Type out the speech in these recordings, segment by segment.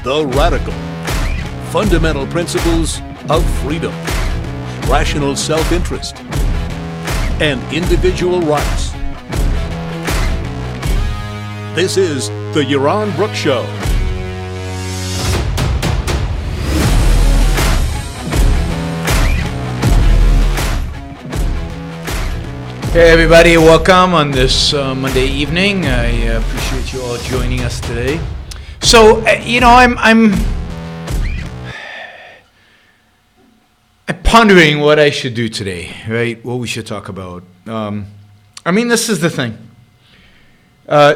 The Radical. Fundamental principles of freedom, rational self-interest, and individual rights. This is the Yaron Brook Show. Hey everybody, welcome on this Monday evening. I appreciate you all joining us today. So, I'm pondering what I should do today, right? What we should talk about. This is the thing.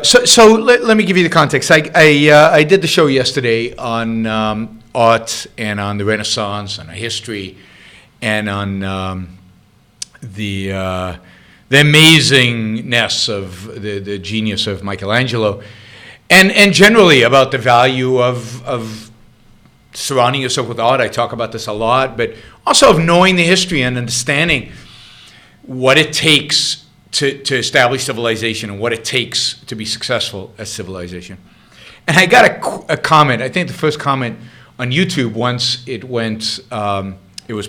So let me give you the context. I did the show yesterday on art and on the Renaissance and history and on the amazingness of the genius of Michelangelo, and generally about the value of surrounding yourself with art. I talk about this a lot, but also of knowing the history and understanding what it takes to establish civilization and what it takes to be successful as civilization. And I got a comment, I think the first comment on YouTube once it was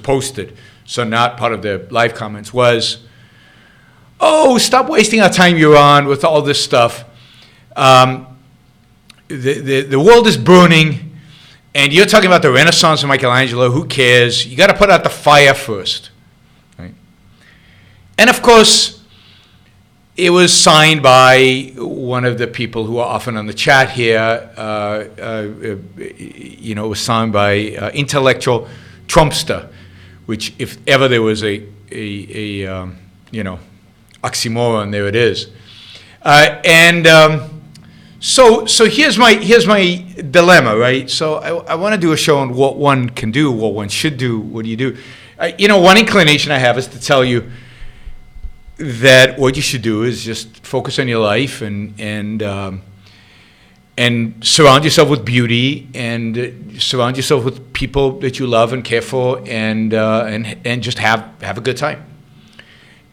posted, so not part of the live comments, was, "Oh, stop wasting our time, Yaron, with all this stuff. The world is burning, and you're talking about the Renaissance of Michelangelo. Who cares? You got to put out the fire first." Right? And of course, it was signed by one of the people who are often on the chat here. It was signed by intellectual Trumpster, which if ever there was a oxymoron, there it is. So here's my dilemma, right? So I want to do a show on what one can do, what one should do. What do you do? One inclination I have is to tell you that what you should do is just focus on your life and surround yourself with beauty and surround yourself with people that you love and care for and just have a good time.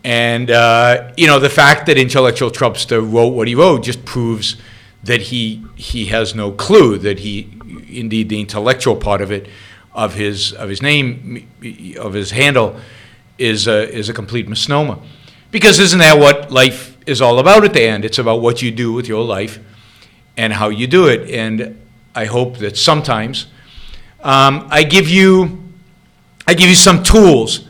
And the fact that intellectual Trumpster wrote what he wrote just proves that he has no clue that indeed the intellectual part of it, of his name, of his handle, is a complete misnomer. Because isn't that what life is all about at the end? It's about what you do with your life and how you do it. And I hope that sometimes I give you some tools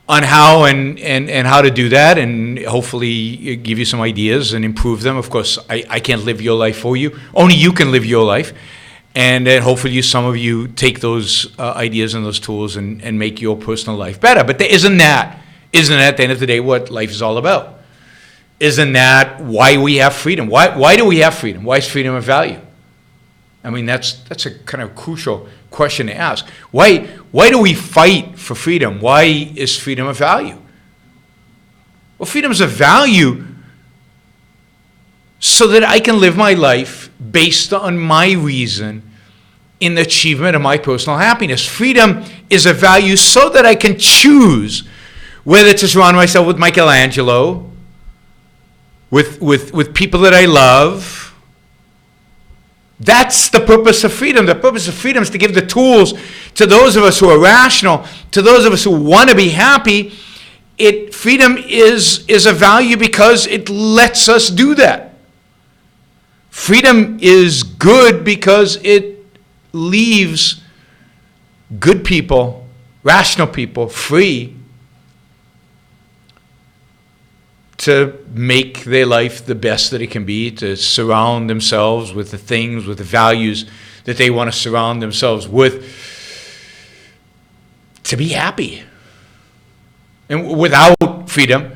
on how and how to do that, and hopefully give you some ideas and improve them. Of course, I can't live your life for you. Only you can live your life. And then hopefully some of you take those ideas and those tools and make your personal life better. But isn't that at the end of the day what life is all about? Isn't that why we have freedom? Why do we have freedom? Why is freedom of value? I mean, that's a kind of crucial question to ask. Why do we fight for freedom? Why is freedom of value? Well, freedom is a value so that I can live my life based on my reason in the achievement of my personal happiness. Freedom is a value so that I can choose whether to surround myself with Michelangelo, with people that I love. That's the purpose of freedom. The purpose of freedom is to give the tools to those of us who are rational, to those of us who want to be happy. Freedom is a value because it lets us do that. Freedom is good because it leaves good people, rational people, free to make their life the best that it can be, to surround themselves with the things, with the values that they want to surround themselves with, to be happy. And without freedom,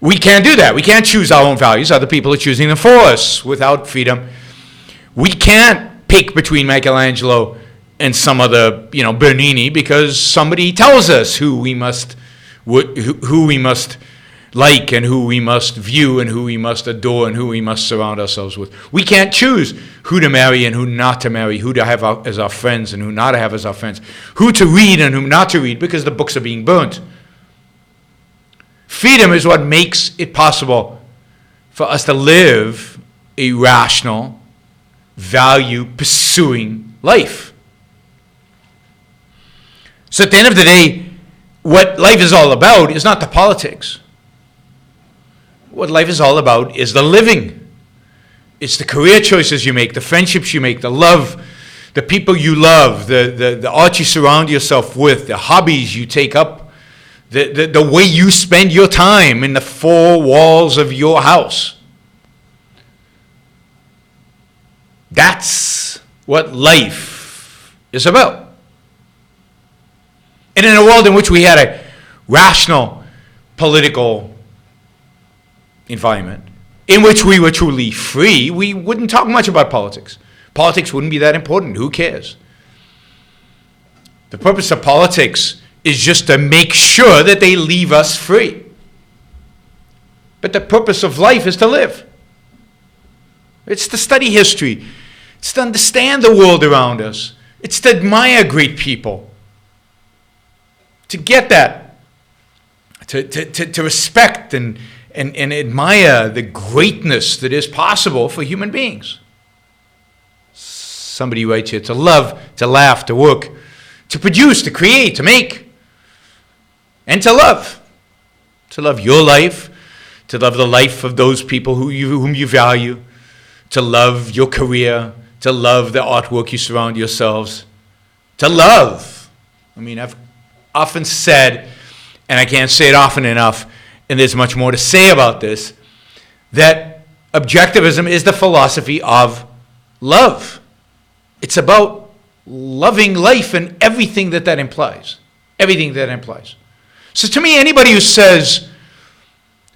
we can't do that. We can't choose our own values. Other people are choosing them for us. Without freedom, we can't pick between Michelangelo and some other, Bernini, because somebody tells us who we must like and who we must view and who we must adore and who we must surround ourselves with. We can't choose who to marry and who not to marry, who to have as our friends and who not to have as our friends, who to read and who not to read, because the books are being burnt. Freedom is what makes it possible for us to live a rational, value-pursuing life. So at the end of the day, what life is all about is not the politics. What life is all about is the living. It's the career choices you make, the friendships you make, the love, the people you love, the art you surround yourself with, the hobbies you take up, the way you spend your time in the four walls of your house. That's what life is about. And in a world in which we had a rational political environment, in which we were truly free, we wouldn't talk much about politics. Politics wouldn't be that important. Who cares? The purpose of politics is just to make sure that they leave us free. But the purpose of life is to live. It's to study history. It's to understand the world around us. It's to admire great people. To get that. To respect and admire the greatness that is possible for human beings. Somebody writes here, to love, to laugh, to work, to produce, to create, to make, and to love. To love your life, to love the life of those people whom you value, to love your career, to love the artwork you surround yourselves, to love. I mean, I've often said, and I can't say it often enough, and there's much more to say about this, that objectivism is the philosophy of love. It's about loving life and everything that implies. Everything that implies. So to me, anybody who says,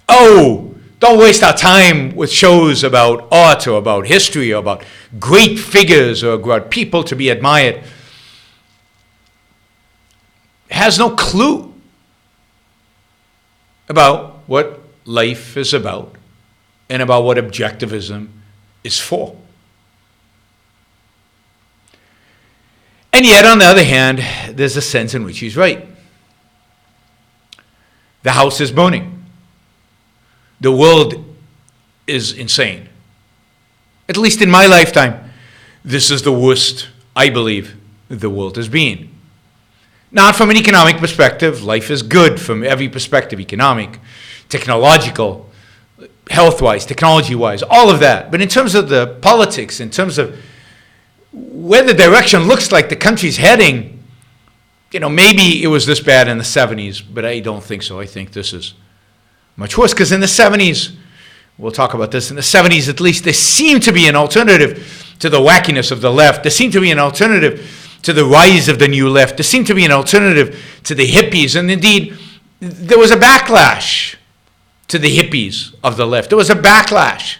oh, don't waste our time with shows about art or about history or about great figures or about people to be admired, has no clue about what life is about and about what objectivism is for. And yet, on the other hand, there's a sense in which he's right. The house is burning. The world is insane. At least in my lifetime, this is the worst, I believe, the world has been. Not from an economic perspective. Life is good from every perspective, economic, technological, health-wise, technology-wise, all of that. But in terms of the politics, in terms of where the direction looks like the country's heading, maybe it was this bad in the 70s, but I don't think so. I think this is much worse, because in the 70s, we'll talk about this, in the 70s at least, there seemed to be an alternative to the wackiness of the left. There seemed to be an alternative to the rise of the new left. There seemed to be an alternative to the hippies, and indeed, there was a backlash to the hippies of the left. There was a backlash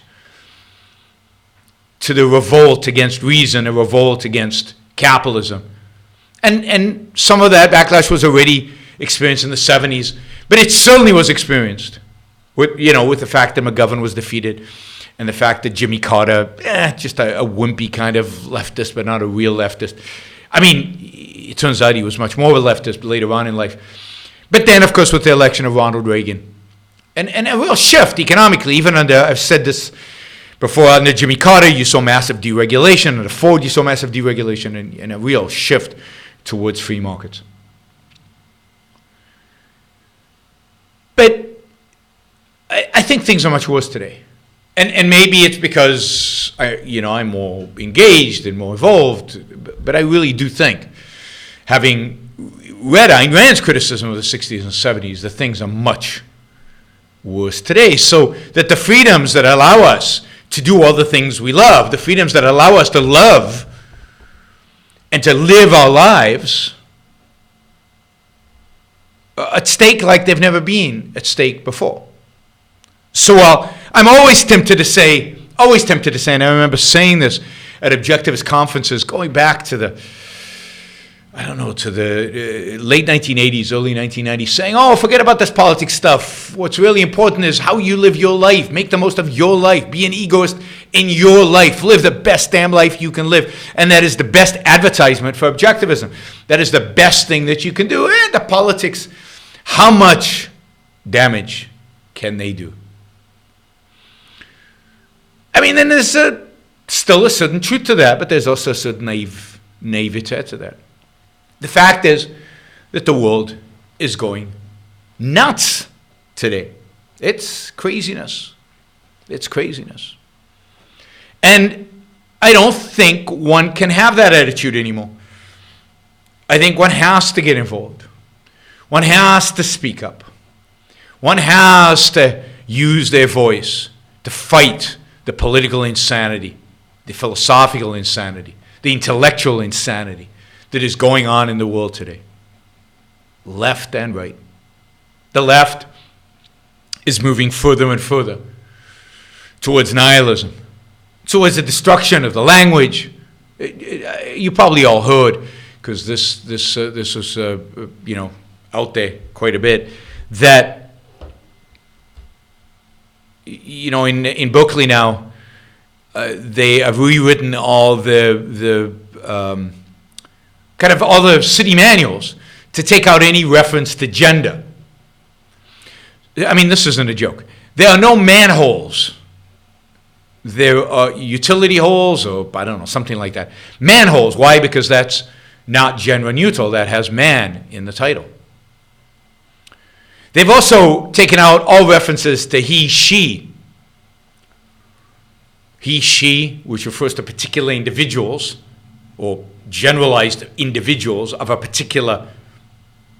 to the revolt against reason, a revolt against capitalism. And some of that backlash was already experienced in the 70s, but it certainly was experienced with the fact that McGovern was defeated and the fact that Jimmy Carter, just a wimpy kind of leftist, but not a real leftist. I mean, it turns out he was much more of a leftist later on in life. But then, of course, with the election of Ronald Reagan, and a real shift economically, even under, I've said this before, under Jimmy Carter, you saw massive deregulation. Under Ford, you saw massive deregulation and a real shift towards free markets. But I think things are much worse today. And maybe it's because I'm more engaged and more involved, but I really do think, having read Ayn Rand's criticism of the 60s and 70s, that things are much worse today. So that the freedoms that allow us to do all the things we love, the freedoms that allow us to love and to live our lives, are at stake like they've never been at stake before. So while I'm always tempted to say, and I remember saying this at objectivist conferences going back to the late 1980s, early 1990s, saying, oh, forget about this politics stuff. What's really important is how you live your life. Make the most of your life. Be an egoist in your life. Live the best damn life you can live. And that is the best advertisement for objectivism. That is the best thing that you can do. And the politics, how much damage can they do? I mean, then there's still a certain truth to that, but there's also a certain naivete to that. The fact is that the world is going nuts today. It's craziness. It's craziness. And I don't think one can have that attitude anymore. I think one has to get involved. One has to speak up. One has to use their voice to fight the political insanity, the philosophical insanity, the intellectual insanity that is going on in the world today. Left and right. The left is moving further and further towards nihilism, towards the destruction of the language. You probably all heard, because this was out there quite a bit, that in Berkeley now they have rewritten all the kind of all the city manuals to take out any reference to gender. I mean, this isn't a joke. There are no manholes. There are utility holes, or I don't know, something like that. Manholes. Why? Because that's not gender neutral. That has man in the title. They've also taken out all references to he, she. He, she, which refers to particular individuals or generalized individuals of a particular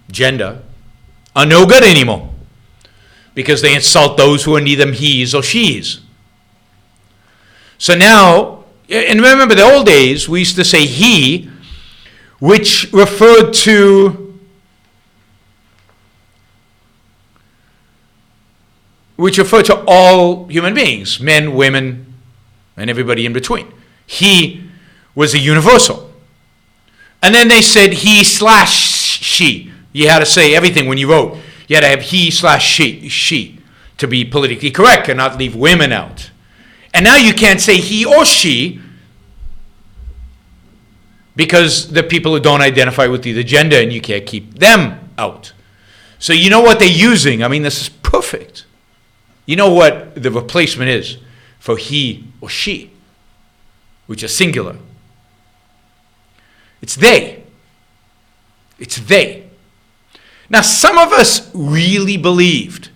gender, are no good anymore because they insult those who are neither he's or she's. So now, and remember the old days, we used to say he, which referred to all human beings, men, women, and everybody in between. He was a universal. And then they said he/she. You had to say everything when you wrote. You had to have he/she to be politically correct and not leave women out. And now you can't say he or she because the people who don't identify with either gender, and you can't keep them out. So you know what they're using? I mean, this is perfect. You know what the replacement is for he or she, which is singular? It's they. It's they. Now, some of us really believed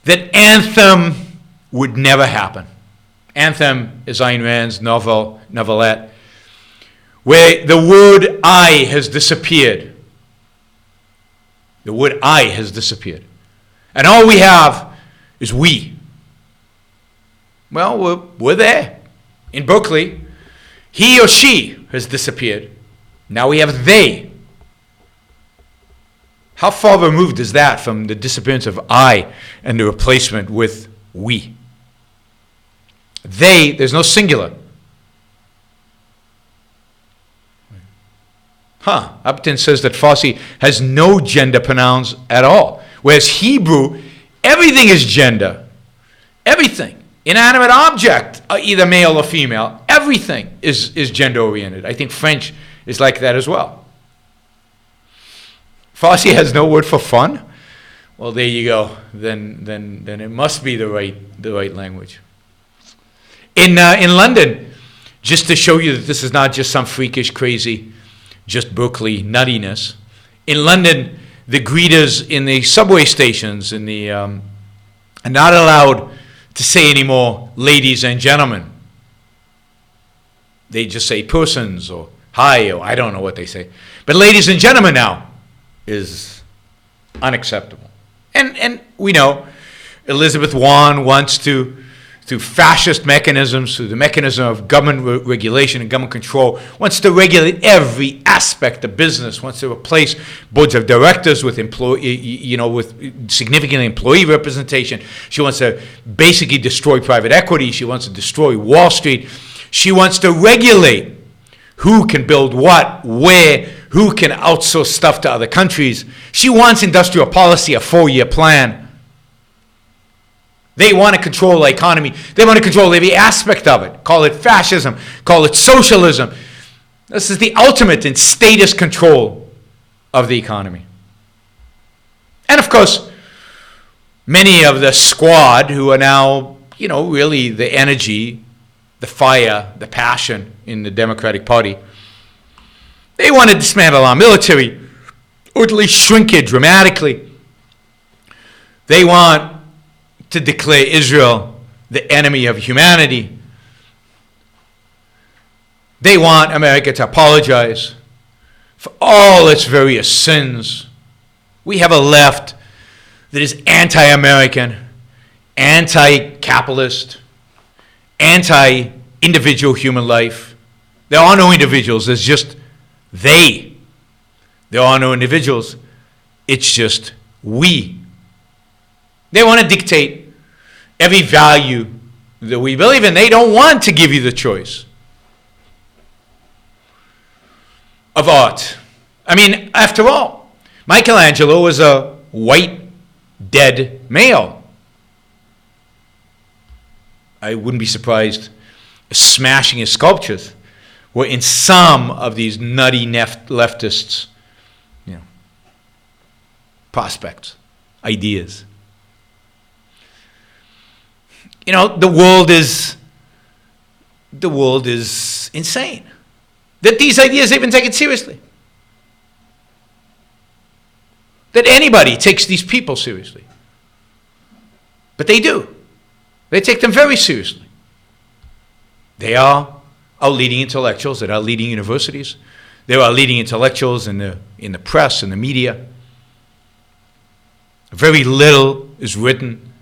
that Anthem would never happen. Anthem is Ayn Rand's novelette, where the word I has disappeared. The word I has disappeared. And all we have is we. Well, we're there. In Berkeley, he or she has disappeared. Now we have they. How far removed is that from the disappearance of I and the replacement with we? They, there's no singular. Upton says that Farsi has no gender pronouns at all. Whereas Hebrew, everything is gender. Everything. Inanimate object, either male or female. Everything is gender oriented. I think French is like that as well. Farsi has no word for fun. Well, there you go. Then it must be the right language. In London, just to show you that this is not just some freakish, crazy, just Berkeley nuttiness. In London, the greeters in the subway stations are not allowed to say anymore, ladies and gentlemen. They just say persons or hi, or I don't know what they say. But ladies and gentlemen now is unacceptable. And we know Elizabeth Warren wants to, through fascist mechanisms, through the mechanism of government regulation and government control, wants to regulate every aspect of business, wants to replace boards of directors with with significant employee representation. She wants to basically destroy private equity. She wants to destroy Wall Street. She wants to regulate who can build what, where, who can outsource stuff to other countries. She wants industrial policy, a 4-year plan. They want to control the economy. They want to control every aspect of it. Call it fascism. Call it socialism. This is the ultimate in statist control of the economy. And of course, many of the squad who are now, really the energy, the fire, the passion in the Democratic Party They want to dismantle our military, or at least shrink it dramatically. They want to declare Israel the enemy of humanity. They want America to apologize for all its various sins. We have a left that is anti-American, anti-capitalist, anti-individual human life. There are no individuals. There's just they. There are no individuals. It's just we. They want to dictate every value that we believe in. They don't want to give you the choice of art. I mean, after all, Michelangelo was a white, dead male. I wouldn't be surprised if smashing his sculptures were in some of these nutty leftists' prospects, ideas. The world is insane. That these ideas even taken seriously. That anybody takes these people seriously. But they do. They take them very seriously. They are our leading intellectuals at our leading universities. They are our leading intellectuals in the press and the media. Very little is written.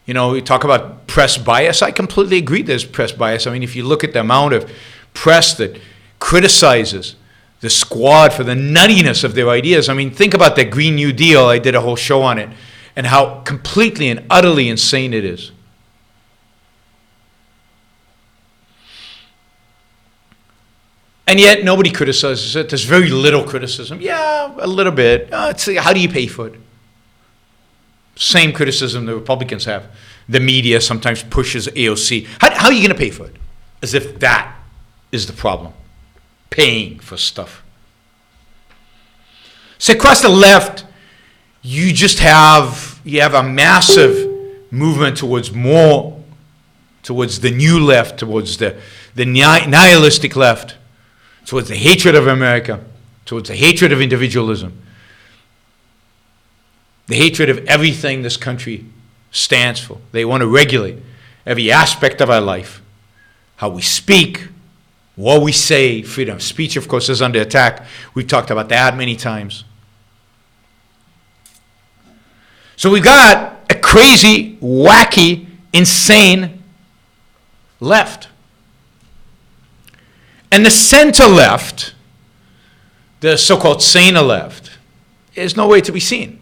We talk about press bias. I completely agree there's press bias. I mean, if you look at the amount of press that criticizes the Squad for the nuttiness of their ideas. I mean, think about the Green New Deal. I did a whole show on it, and how completely and utterly insane it is. And yet nobody criticizes it. There's very little criticism. Yeah, a little bit. How do you pay for it? Same criticism the Republicans have. The media sometimes pushes AOC. How are you going to pay for it? As if that is the problem. Paying for stuff. So across the left, you have a massive movement towards the new left, towards the nihilistic left, towards the hatred of America, towards the hatred of individualism, the hatred of everything this country stands for. They want to regulate every aspect of our life, how we speak, what we say. Freedom of speech, of course, is under attack. We've talked about that many times. So we've got a crazy, wacky, insane left. And the center left, the so-called saner left, is nowhere to be seen.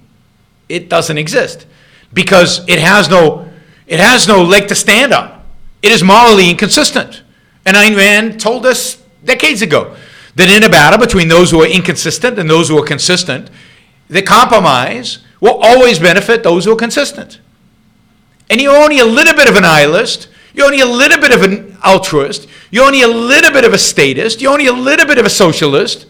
It doesn't exist because it has no leg to stand on. It is morally inconsistent. And Ayn Rand told us decades ago that in a battle between those who are inconsistent and those who are consistent, the compromise will always benefit those who are consistent. And you're only a little bit of a nihilist, you're only a little bit of an altruist, you're only a little bit of a statist, you're only a little bit of a socialist,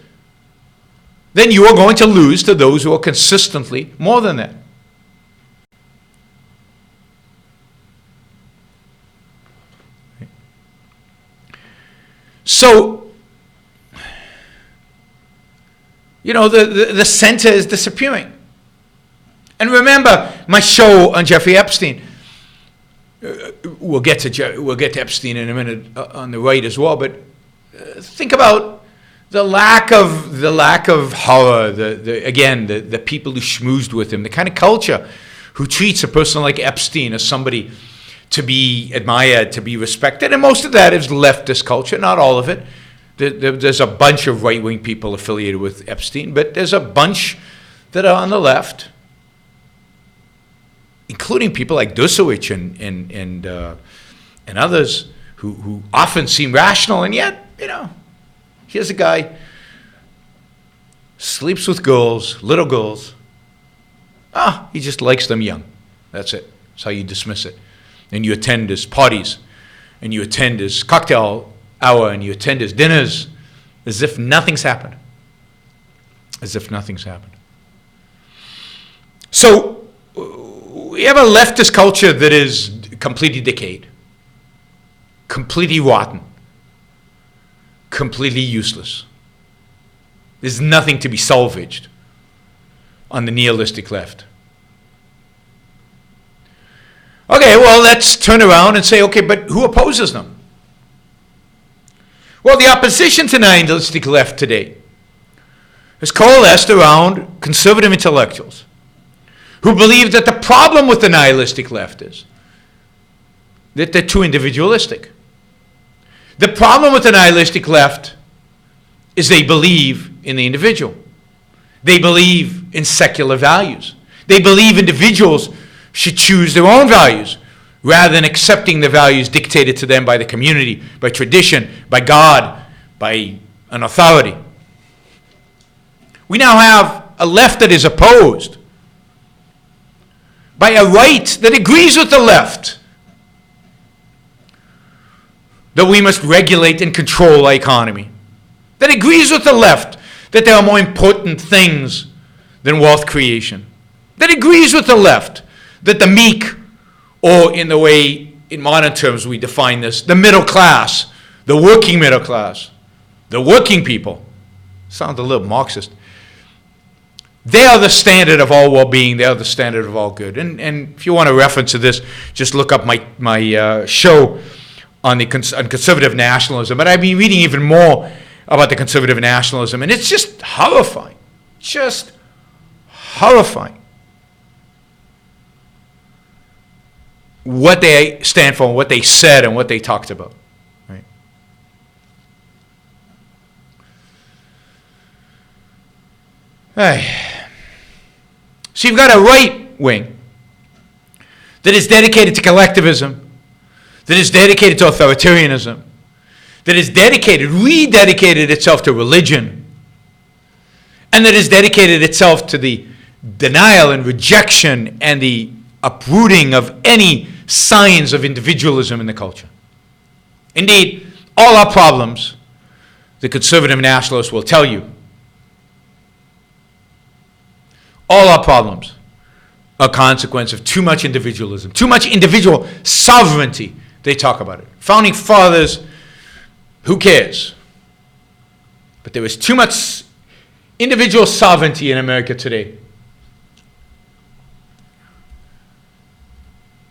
then you are going to lose to those who are consistently more than that. So, the center is disappearing. And remember my show on Jeffrey Epstein. We'll get to Epstein in a minute on the right as well. But think about the lack of horror. The people who schmoozed with him. The kind of culture who treats a person like Epstein as somebody to be admired, to be respected. And most of that is leftist culture, not all of it. There's a bunch of right-wing people affiliated with Epstein, but there's a bunch that are on the left, including people like Dursowich and others who often seem rational, and yet, here's a guy, sleeps with girls, little girls. He just likes them young. That's it. That's how you dismiss it. And you attend his parties, and you attend his cocktail hour, and you attend his dinners as if nothing's happened. As if nothing's happened. So we have a leftist culture that is completely decayed, completely rotten, completely useless. There's nothing to be salvaged on the nihilistic left. Okay, well, let's turn around and say, okay, but who opposes them? Well, the opposition to the nihilistic left today has coalesced around conservative intellectuals who believe that the problem with the nihilistic left is that they're too individualistic. The problem with the nihilistic left is they believe in the individual. They believe in secular values. They believe individuals should choose their own values rather than accepting the values dictated to them by the community, by tradition, by God, by an authority. We now have a left that is opposed by a right that agrees with the left that we must regulate and control our economy, that agrees with the left that there are more important things than wealth creation, that agrees with the left that the meek, or in the way in modern terms we define this, the middle class, the working middle class, the working people, sounds a little Marxist, they are the standard of all well-being. They are the standard of all good. And if you want a reference to this, just look up my show on conservative nationalism. But I've been reading even more about the conservative nationalism, and it's just horrifying. Just horrifying. What they stand for, and what they said, and what they talked about. Right? Hey. So you've got a right wing that is dedicated to collectivism, that is dedicated to authoritarianism, that is rededicated itself to religion, and that is dedicated itself to the denial and rejection and the uprooting of any signs of individualism in the culture. Indeed, all our problems, the conservative nationalists will tell you, all our problems are a consequence of too much individualism, too much individual sovereignty. They talk about it. Founding fathers, who cares? But there is too much individual sovereignty in America today.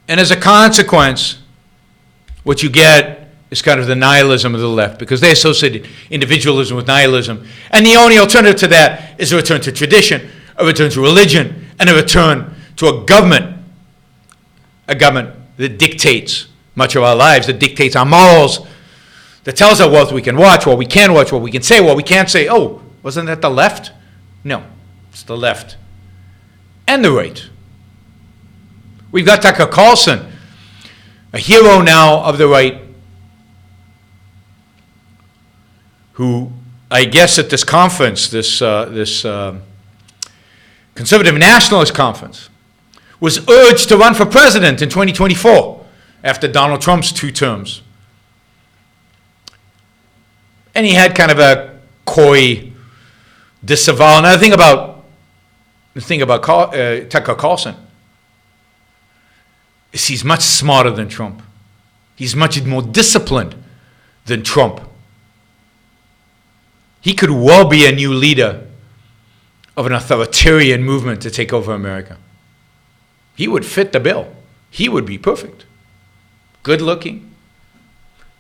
And as a consequence, what you get is kind of the nihilism of the left, because they associate individualism with nihilism. And the only alternative to that is a return to tradition, a return to religion, and a return to a government that dictates much of our lives, that dictates our morals, that tells us what we can watch, what we can watch, what we can say, what we can't say. Oh, wasn't that the left? No, it's the left and the right. We've got Tucker Carlson, a hero now of the right, who I guess at this conference, this conservative nationalist conference, was urged to run for president in 2024 after Donald Trump's 2 terms. And he had kind of a coy disavowal. Now the thing about Tucker Carlson is he's much smarter than Trump. He's much more disciplined than Trump. He could well be a new leader of an authoritarian movement to take over America. He would fit the bill. He would be perfect. Good looking,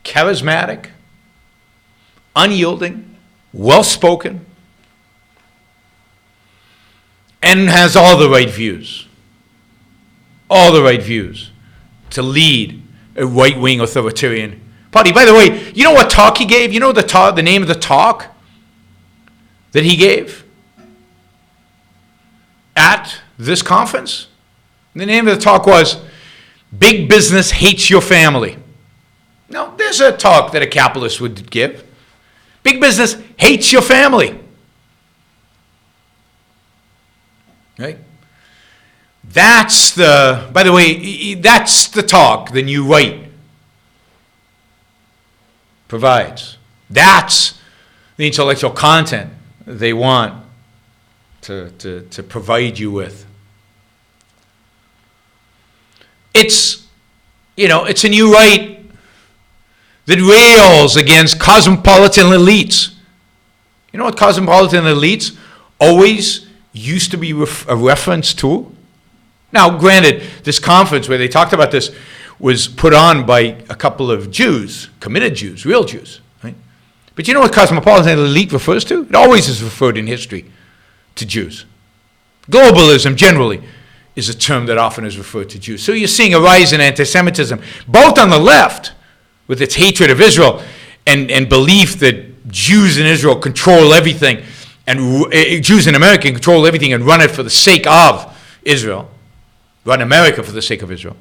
charismatic, unyielding, well spoken, and has all the right views. All the right views to lead a right-wing authoritarian party. By the way, you know what talk he gave? You know the name of the talk that he gave at this conference? The name of the talk was Big Business Hates Your Family. Now, there's a talk that a capitalist would give. Big business hates your family. Right? By the way, that's the talk the new right provides. That's the intellectual content they want to provide you with. It's a new right that rails against cosmopolitan elites You know what cosmopolitan elites always used to be a reference to? Now, granted, this conference where they talked about this was put on by a couple of Jews, committed Jews, real Jews, right? But you know what cosmopolitan elite refers to? It always is referred in history to Jews. Globalism, generally, is a term that often is referred to Jews. So you're seeing a rise in anti-Semitism, both on the left, with its hatred of Israel and belief that Jews in Israel control everything, and Jews in America control everything and run it for the sake of Israel, run America for the sake of Israel.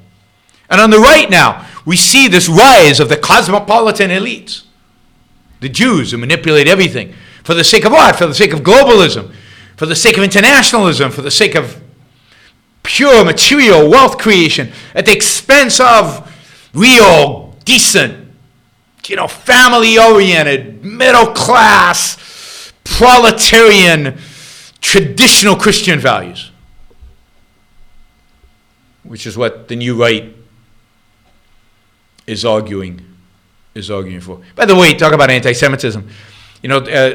And on the right now, we see this rise of the cosmopolitan elites, the Jews who manipulate everything for the sake of what? For the sake of globalism, for the sake of internationalism, for the sake of pure material wealth creation at the expense of real, decent, family-oriented, middle-class, proletarian, traditional Christian values, which is what the new right is arguing for. By the way, talk about anti-Semitism.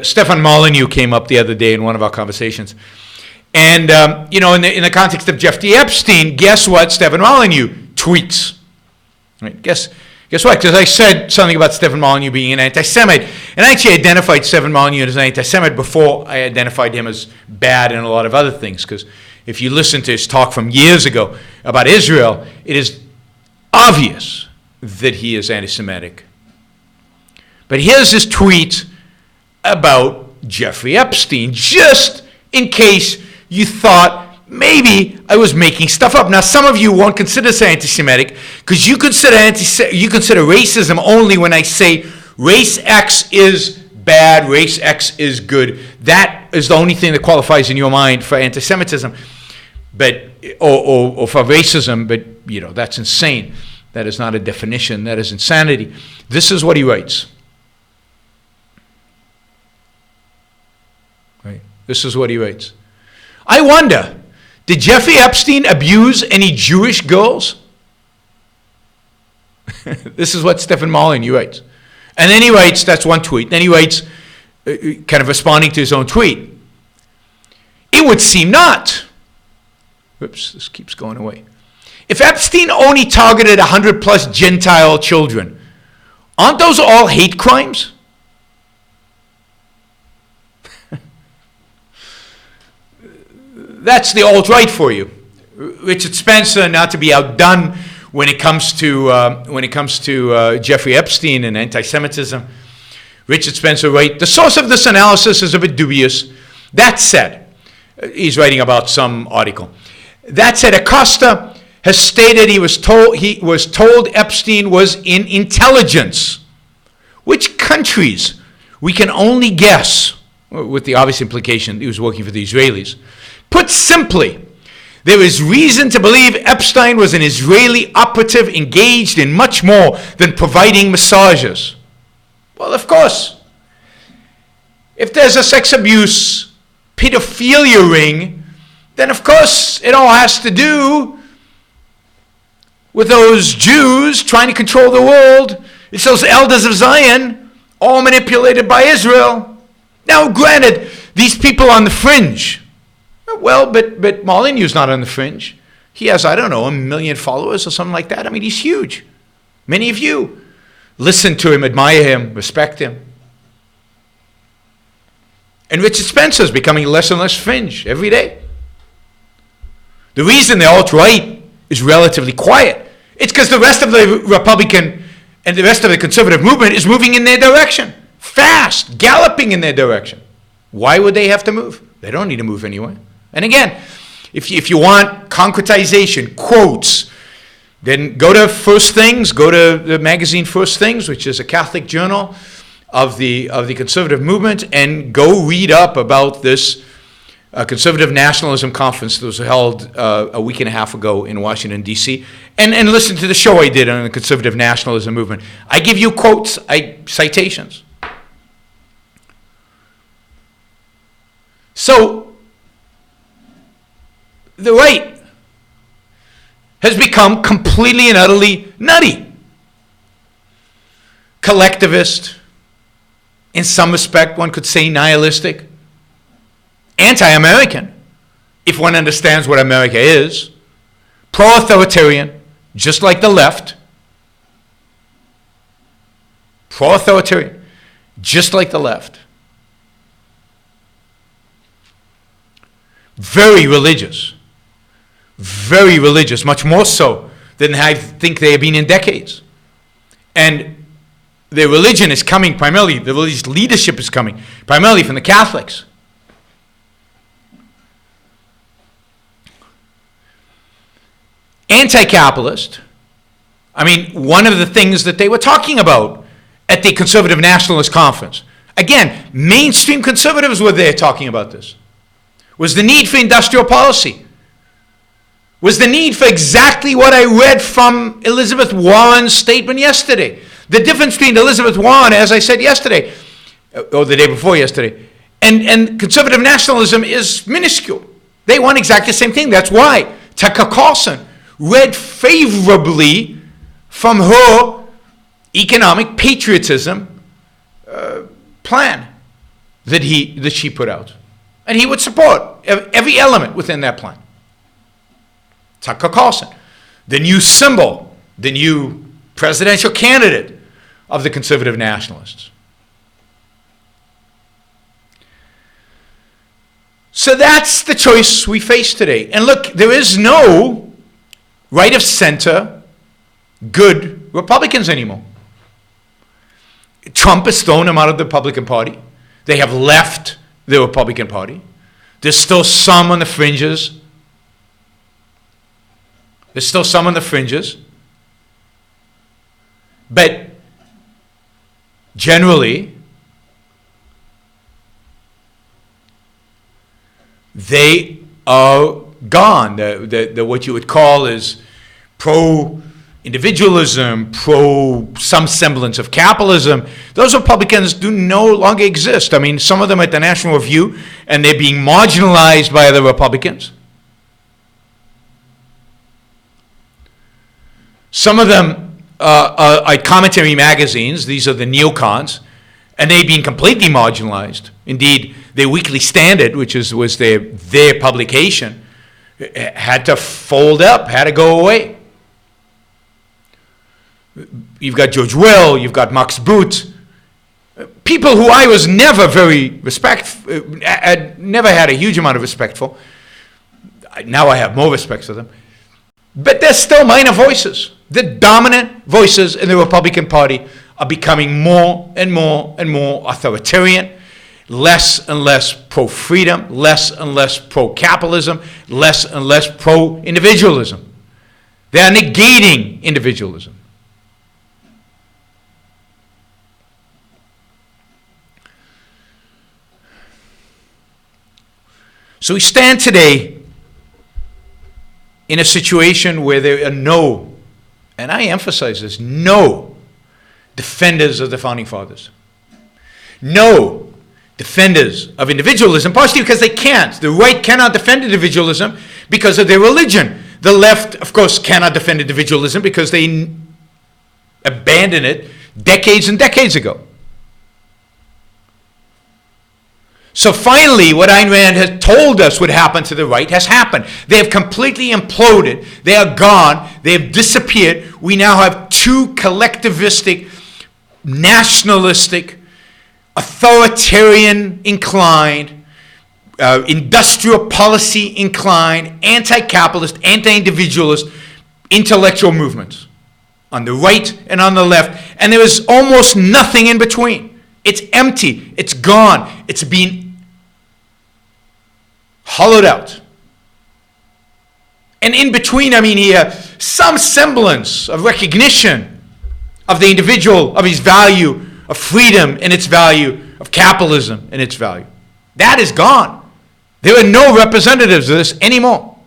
Stefan Molyneux came up the other day in one of our conversations. And, in the context of Jeffrey Epstein, guess what Stefan Molyneux tweets? Right? Guess what? Because I said something about Stefan Molyneux being an anti-Semite. And I actually identified Stefan Molyneux as an anti-Semite before I identified him as bad in a lot of other things. Because if you listen to his talk from years ago about Israel, it is obvious that he is anti-Semitic. But here's his tweet about Jeffrey Epstein, just in case you thought maybe I was making stuff up. Now, some of you won't consider this anti-Semitic because you consider racism only when I say race X is bad, race X is good. That is the only thing that qualifies in your mind for anti-Semitism, or for racism. But that's insane. That is not a definition. That is insanity. This is what he writes. Right. This is what he writes. I wonder, did Jeffrey Epstein abuse any Jewish girls? This is what Stefan Molyneux writes. And then he writes, that's one tweet. Then he writes, kind of responding to his own tweet. It would seem not. Whoops, this keeps going away. If Epstein only targeted 100 plus Gentile children, aren't those all hate crimes? That's the alt-right for you. Richard Spencer, not to be outdone when it comes to Jeffrey Epstein and anti-Semitism. Richard Spencer writes, the source of this analysis is a bit dubious. That said, he's writing about some article. That said, Acosta has stated he was told Epstein was in intelligence. Which countries? We can only guess, with the obvious implication he was working for the Israelis. Put simply, there is reason to believe Epstein was an Israeli operative engaged in much more than providing massages. Well, of course. If there's a sex abuse, pedophilia ring, then of course it all has to do with those Jews trying to control the world. It's those elders of Zion, all manipulated by Israel. Now, granted, these people on the fringe. Well, but Molyneux's not on the fringe. He has, 1 million followers or something like that. I mean, he's huge. Many of you listen to him, admire him, respect him. And Richard Spencer is becoming less and less fringe every day. The reason the alt-right is relatively quiet, it's because the rest of the Republican and the rest of the conservative movement is moving in their direction. Fast, galloping in their direction. Why would they have to move? They don't need to move anyway. And again, if you want concretization, quotes, then go to First Things, go to the magazine First Things, which is a Catholic journal of the conservative movement, and go read up about this conservative nationalism conference that was held a week and a half ago in Washington, D.C., and listen to the show I did on the conservative nationalism movement. I give you quotes, citations. So, the right has become completely and utterly nutty. Collectivist, in some respect, one could say nihilistic, anti-American, if one understands what America is, pro-authoritarian, just like the left, pro-authoritarian, just like the left, very religious, much more so than I think they have been in decades. And their religion is coming primarily, the religious leadership is coming primarily from the Catholics. Anti-capitalist. I mean, one of the things that they were talking about at the Conservative Nationalist Conference, again, mainstream conservatives were there talking about this, was the need for industrial policy, was the need for exactly what I read from Elizabeth Warren's statement yesterday. The difference between Elizabeth Warren, as I said yesterday, or the day before yesterday, and conservative nationalism is minuscule. They want exactly the same thing. That's why Tucker Carlson read favorably from her economic patriotism plan that she put out. And he would support every element within that plan. Tucker Carlson, the new symbol, the new presidential candidate of the conservative nationalists. So that's the choice we face today. And look, there is no right of center good Republicans anymore. Trump has thrown them out of the Republican Party. They have left the Republican Party. There's still some on the fringes. But generally, they are gone. The what you would call is pro-individualism, some semblance of capitalism. Those Republicans do no longer exist. I mean, some of them at the National Review, and they're being marginalized by other Republicans. Some of them are commentary magazines. These are the neocons, and they've been completely marginalized. Indeed, their Weekly Standard, which was their publication, had to fold up, had to go away. You've got George Will, you've got Max Boot, people who I was never never had a huge amount of respect for. Now I have more respect for them. But they're still minor voices. The dominant voices in the Republican Party are becoming more and more and more authoritarian, less and less pro-freedom, less and less pro-capitalism, less and less pro-individualism. They are negating individualism. So we stand today in a situation where there are no, and I emphasize this, no defenders of the Founding Fathers. No defenders of individualism, partially because they can't. The right cannot defend individualism because of their religion. The left, of course, cannot defend individualism because they abandoned it decades and decades ago. So finally, what Ayn Rand has told us would happen to the right has happened. They have completely imploded. They are gone. They have disappeared. We now have two collectivistic, nationalistic, authoritarian inclined, industrial policy inclined, anti-capitalist, anti-individualist intellectual movements on the right and on the left. And there is almost nothing in between. It's empty. It's gone. It's been hollowed out. And in between, I mean here, some semblance of recognition of the individual, of his value, of freedom and its value, of capitalism and its value. That is gone. There are no representatives of this anymore.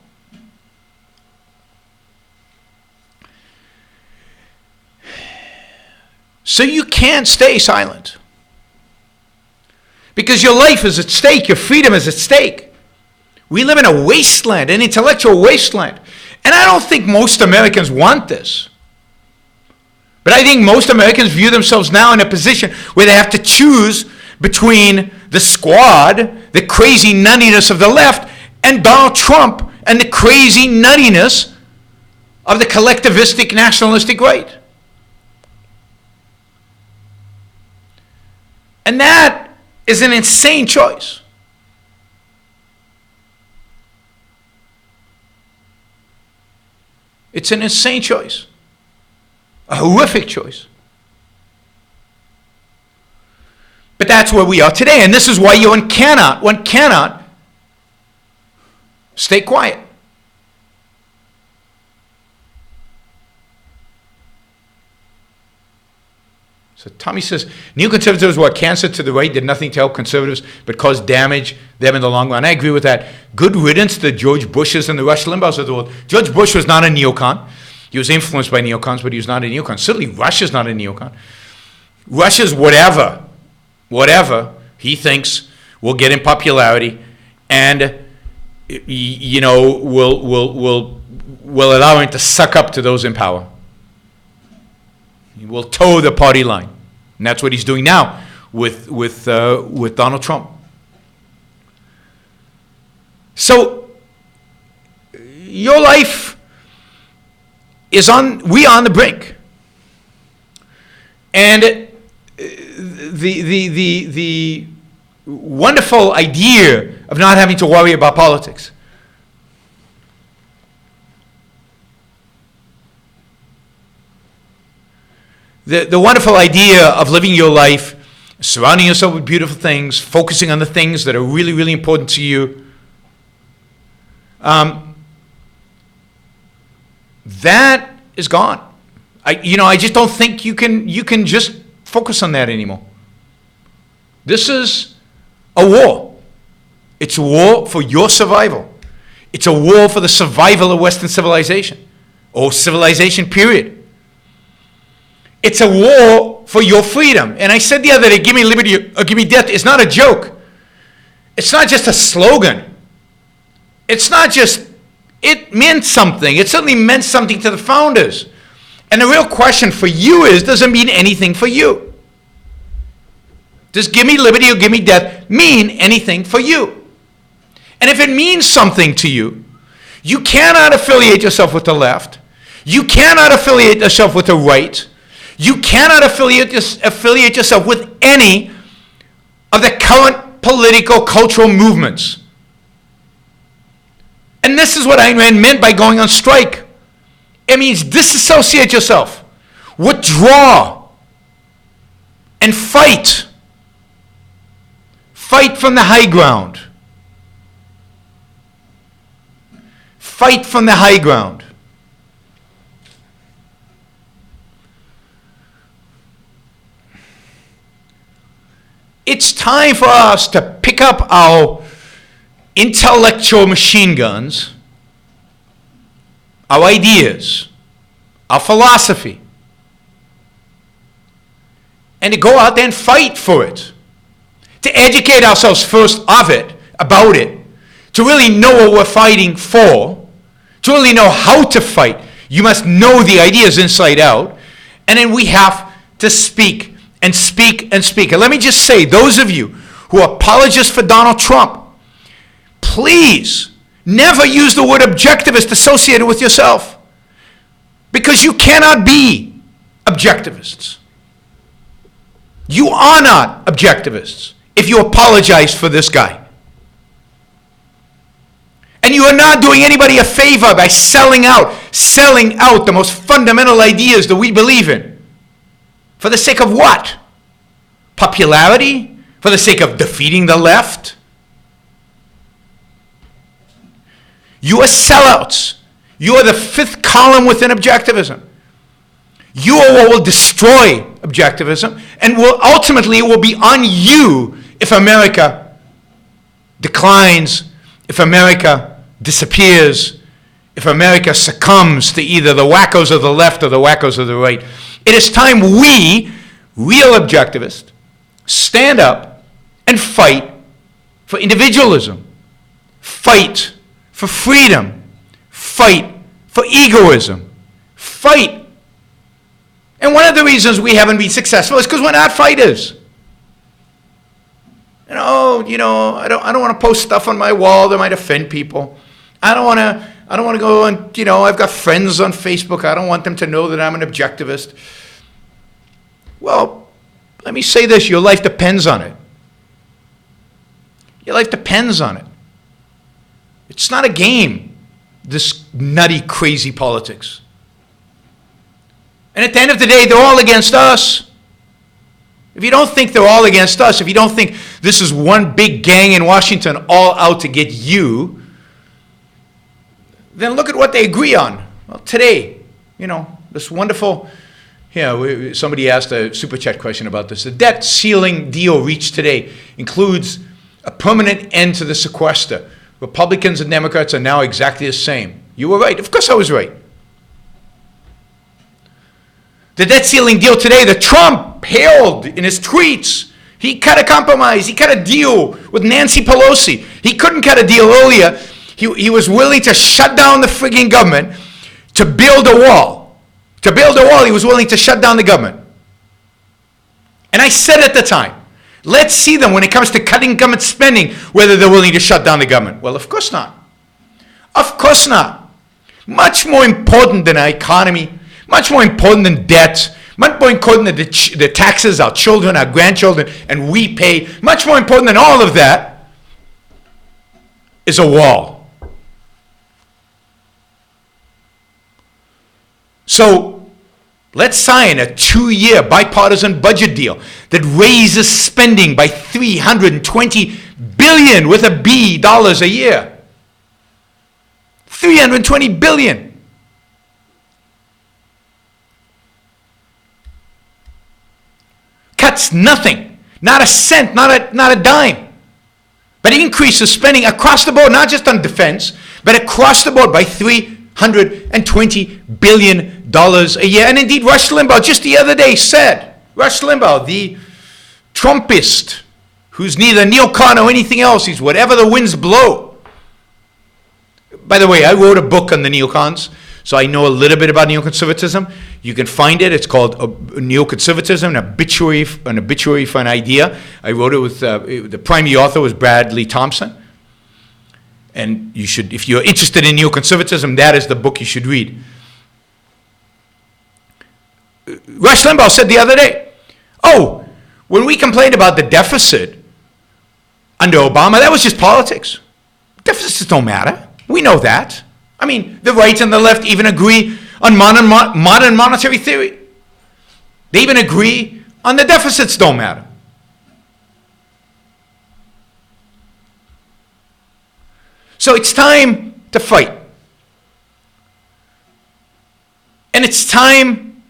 So you can't stay silent. Because your life is at stake, your freedom is at stake. We live in a wasteland, an intellectual wasteland. And I don't think most Americans want this. But I think most Americans view themselves now in a position where they have to choose between the squad, the crazy nuttiness of the left, and Donald Trump and the crazy nuttiness of the collectivistic, nationalistic right. And that is an insane choice. It's an insane choice. A horrific choice. But that's where we are today. And this is why one cannot stay quiet. So Tommy says, neoconservatives were a cancer to the right, did nothing to help conservatives, but caused damage them in the long run. I agree with that. Good riddance to the George Bushes and the Rush Limbaughs of the world. George Bush was not a neocon. He was influenced by neocons, but he was not a neocon. Certainly Rush is not a neocon. Rush is whatever he thinks will get him popularity and, will allow him to suck up to those in power. He will toe the party line. And that's what he's doing now with Donald Trump. So your life is on the brink. And the wonderful idea of not having to worry about politics. The wonderful idea of living your life, surrounding yourself with beautiful things, focusing on the things that are really, really important to you. That is gone. I just don't think you can just focus on that anymore. This is a war. It's a war for your survival. It's a war for the survival of Western civilization, or civilization, period. It's a war for your freedom. And I said the other day, give me liberty or give me death. It's not a joke. It's not just a slogan. It's not just, it meant something. It certainly meant something to the founders. And the real question for you is, does it mean anything for you? Does give me liberty or give me death mean anything for you? And if it means something to you, you cannot affiliate yourself with the left. You cannot affiliate yourself with the right. You cannot affiliate yourself with any of the current political, cultural movements. And this is what Ayn Rand meant by going on strike. It means disassociate yourself, withdraw, and fight. Fight from the high ground. Fight from the high ground. It's time for us to pick up our intellectual machine guns, our ideas, our philosophy, and to go out there and fight for it. To educate ourselves first of it, about it, to really know what we're fighting for, to really know how to fight. You must know the ideas inside out, and then we have to speak and speak and speak. And let me just say, those of you who are apologists for Donald Trump, please never use the word objectivist associated with yourself, because you cannot be objectivists. You are not objectivists if you apologize for this guy. And you are not doing anybody a favor by selling out the most fundamental ideas that we believe in. For the sake of what? Popularity? For the sake of defeating the left? You are sellouts. You are the fifth column within objectivism. You are what will destroy objectivism, and ultimately it will be on you if America declines, if America disappears, if America succumbs to either the wackos of the left or the wackos of the right. It is time we, real objectivists, stand up and fight for individualism, fight for freedom, fight for egoism, fight And one of the reasons we haven't been successful is because we're not fighters. And I don't want to post stuff on my wall that might offend people. I don't want to go and, I've got friends on Facebook. I don't want them to know that I'm an objectivist. Well, let me say this, your life depends on it. Your life depends on it. It's not a game, this nutty, crazy politics. And at the end of the day, they're all against us. If you don't think they're all against us, if you don't think this is one big gang in Washington all out to get you, then look at what they agree on. Well, today, this wonderful, somebody asked a super chat question about this. The debt ceiling deal reached today includes a permanent end to the sequester. Republicans and Democrats are now exactly the same. You were right. Of course I was right. The debt ceiling deal today that Trump hailed in his tweets. He cut a compromise. He cut a deal with Nancy Pelosi. He couldn't cut a deal earlier. He was willing to shut down the frigging government to build a wall. To build a wall, he was willing to shut down the government. And I said at the time, let's see them when it comes to cutting government spending, whether they're willing to shut down the government. Well, of course not. Of course not. Much more important than our economy, much more important than debt, much more important than the taxes our children, our grandchildren, and we pay, much more important than all of that is a wall. So let's sign a 2-year bipartisan budget deal that raises spending by $320 billion with a B dollars a year. $320 billion. Cuts nothing, not a cent, not a dime, but increases spending across the board, not just on defense, but across the board by $320 billion a year. And indeed, Rush Limbaugh just the other day said, Rush Limbaugh, the Trumpist, who's neither neocon or anything else, he's whatever the winds blow. By the way, I wrote a book on the neocons, so I know a little bit about neoconservatism. You can find it. It's called Neoconservatism, an obituary for an idea. I wrote it with, the primary author was Bradley Thompson. And you should, if you're interested in neoconservatism, that is the book you should read. Rush Limbaugh said the other day, when we complained about the deficit under Obama, that was just politics. Deficits don't matter. We know that. I mean, the right and the left even agree on modern monetary theory. They even agree on the deficits don't matter. So it's time to fight. And it's time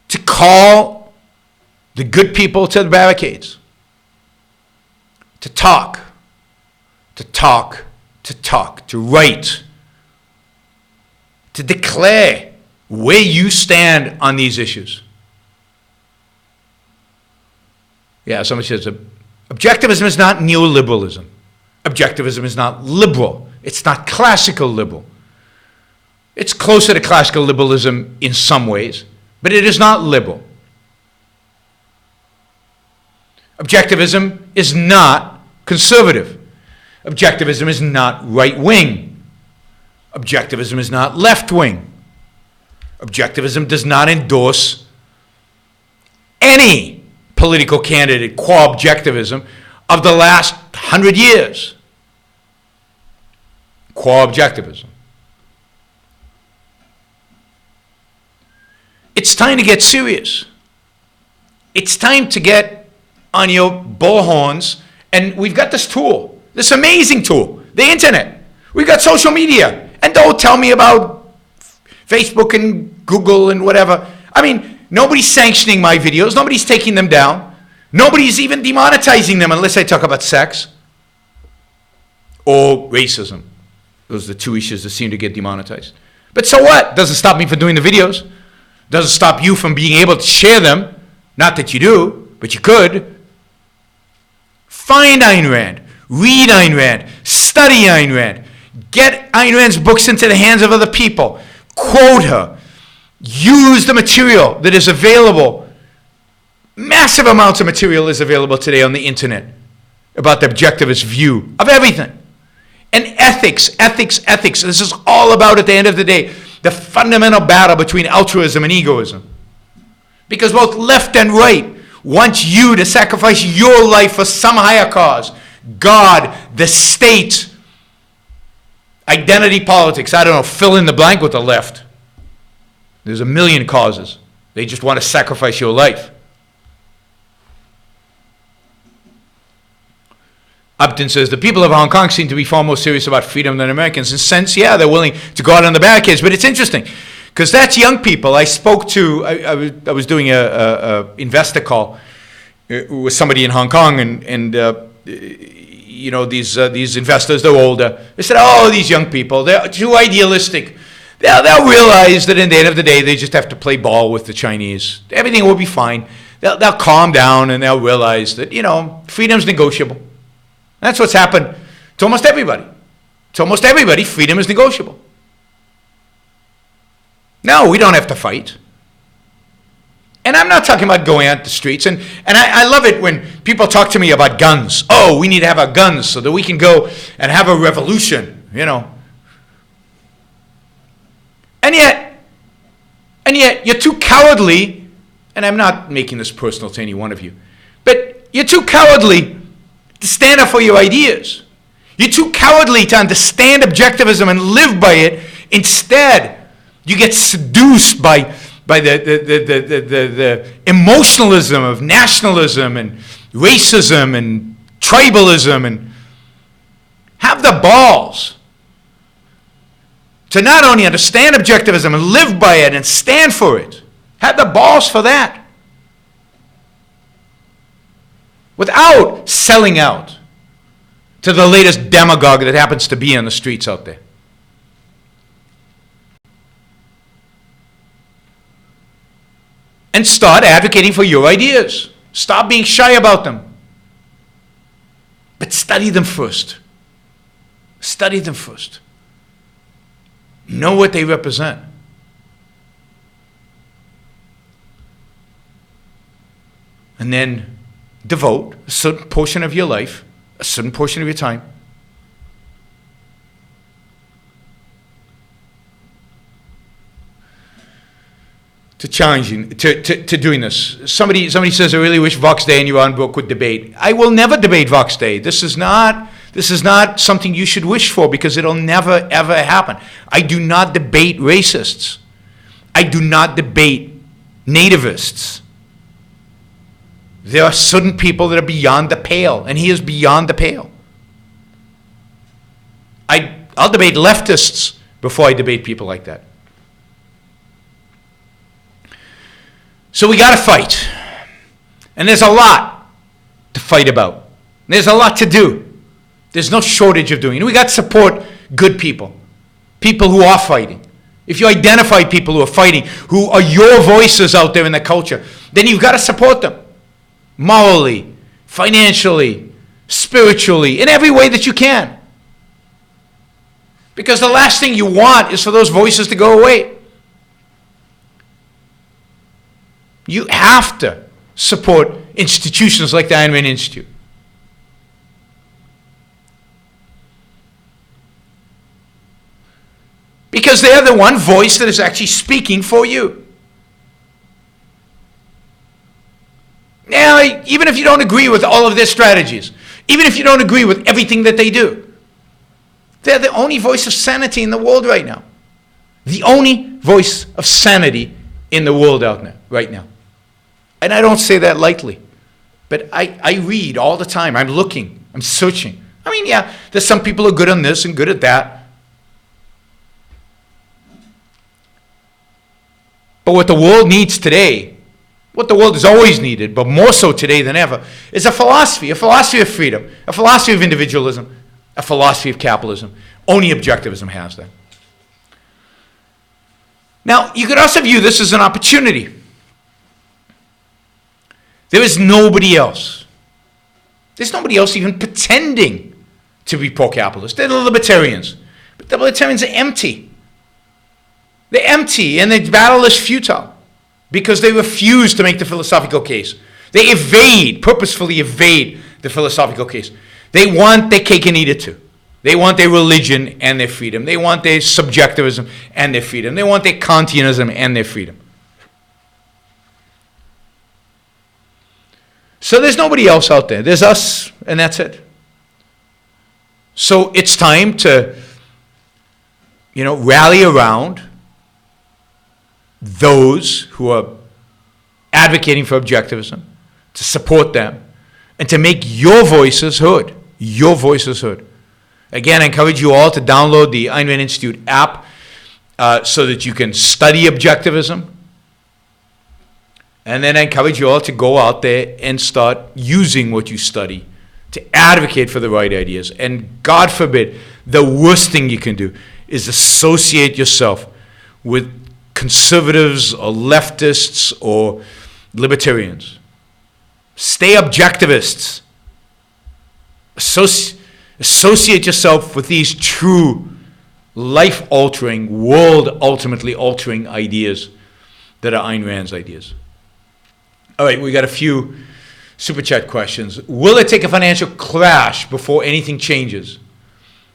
to call the good people to the barricades. To talk, to write, to declare where you stand on these issues. Yeah, somebody says, objectivism is not neoliberalism. Objectivism is not liberal. It's not classical liberal. It's closer to classical liberalism in some ways, but it is not liberal. Objectivism is not conservative. Objectivism is not right-wing. Objectivism is not left-wing. Objectivism does not endorse any political candidate, qua objectivism, of the last 100 years. Qua objectivism. It's time to get serious. It's time to get on your bullhorns, and we've got this tool, this amazing tool, the internet. We've got social media. And don't tell me about Facebook and Google and whatever. I mean, nobody's sanctioning my videos. Nobody's taking them down. Nobody's even demonetizing them unless I talk about sex or racism. Those are the two issues that seem to get demonetized. But so what? Doesn't stop me from doing the videos. Doesn't stop you from being able to share them. Not that you do, but you could. Find Ayn Rand. Read Ayn Rand. Study Ayn Rand. Get Ayn Rand's books into the hands of other people. Quote her. use the material that is available. Massive amounts of material is available today on the internet about the objectivist view of everything. And ethics. This is all about, at the end of the day, the fundamental battle between altruism and egoism. Because both left and right want you to sacrifice your life for some higher cause. God, the state, identity politics. I don't know, fill in the blank with the left. There's a million causes. They just want to sacrifice your life. Upton says, the people of Hong Kong seem to be far more serious about freedom than Americans. In a sense, yeah, they're willing to go out on the barricades. But it's interesting, because that's young people. I spoke to, I was doing a investor call with somebody in Hong Kong, and you know, these investors, they're older. They said, oh, these young people, they're too idealistic. They'll realize that in the end of the day, they just have to play ball with the Chinese. Everything will be fine. They'll calm down, and they'll realize that, you know, freedom's negotiable. That's what's happened to almost everybody. To almost everybody, freedom is negotiable. No, we don't have to fight. And I'm not talking about going out the streets. And I love it when people talk to me about guns. Oh, we need to have our guns so that we can go and have a revolution, you know. And yet you're too cowardly, and I'm not making this personal to any one of you, but you're too cowardly to stand up for your ideas. You're too cowardly to understand objectivism and live by it. Instead, you get seduced by the emotionalism of nationalism and racism and tribalism, and have the balls to not only understand objectivism and live by it and stand for it. Have the balls for that. Without selling out to the latest demagogue that happens to be on the streets out there. And start advocating for your ideas. Stop being shy about them. But study them first. Study them first. Know what they represent. And then devote a certain portion of your life, a certain portion of your time, to challenging, to doing this. Somebody says, I really wish Vox Day and Yaron Brook would debate. I will never debate Vox Day. This is not something you should wish for, because it'll never, ever happen. I do not debate racists. I do not debate nativists. There are certain people that are beyond the pale, and he is beyond the pale. I'll debate leftists before I debate people like that. So we got to fight. And there's a lot to fight about. There's a lot to do. There's no shortage of doing it. We got to support good people. People who are fighting. If you identify people who are fighting, who are your voices out there in the culture, then you've got to support them. Morally, financially, spiritually, in every way that you can. Because the last thing you want is for those voices to go away. You have to support institutions like the Ayn Rand Institute. Because they are the one voice that is actually speaking for you. Now, even if you don't agree with all of their strategies, even if you don't agree with everything that they do, they're the only voice of sanity in the world right now. The only voice of sanity in the world out there right now. And I don't say that lightly, but I read all the time. I'm looking, I'm searching. I mean, yeah, there's some people who are good on this and good at that. But what the world needs today, what the world has always needed, but more so today than ever, is a philosophy of freedom, a philosophy of individualism, a philosophy of capitalism. Only objectivism has that. Now, you could also view this as an opportunity. There is nobody else. There's nobody else even pretending to be pro-capitalist. They're the libertarians. But the libertarians are empty. They're empty, and the battle is futile because they refuse to make the philosophical case. They purposefully evade the philosophical case. They want their cake and eat it too. They want their religion and their freedom. They want their subjectivism and their freedom. They want their Kantianism and their freedom. So there's nobody else out there. There's us, and that's it. So it's time to, rally around those who are advocating for objectivism, to support them, and to make your voices heard. Your voices heard. Again, I encourage you all to download the Ayn Rand Institute app so that you can study objectivism. And then I encourage you all to go out there and start using what you study to advocate for the right ideas. And God forbid, the worst thing you can do is associate yourself with conservatives or leftists or libertarians. Stay objectivists. Associate yourself with these true, life-altering, world-ultimately altering ideas that are Ayn Rand's ideas. All right, we got a few super chat questions. Will it take a financial crash before anything changes?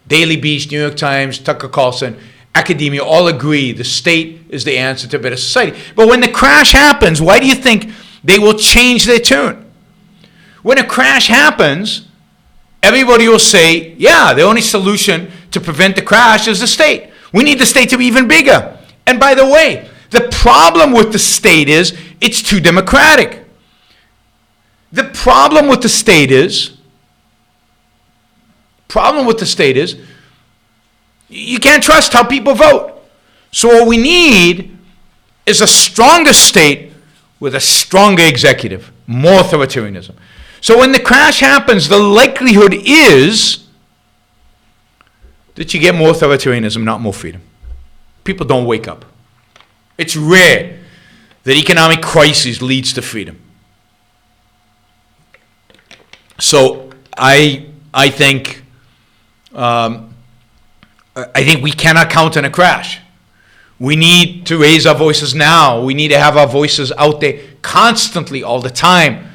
Daily Beast, New York Times, Tucker Carlson, academia all agree the state is the answer to a better society. But when the crash happens, why do you think they will change their tune? When a crash happens, everybody will say, yeah, the only solution to prevent the crash is the state. We need the state to be even bigger. And by the way, the problem with the state is it's too democratic. The problem with the state is you can't trust how people vote. So what we need is a stronger state with a stronger executive, more authoritarianism. So when the crash happens, the likelihood is that you get more authoritarianism, not more freedom. People don't wake up. It's rare that economic crisis leads to freedom. So I think we cannot count on a crash. We need to raise our voices now. We need to have our voices out there constantly, all the time,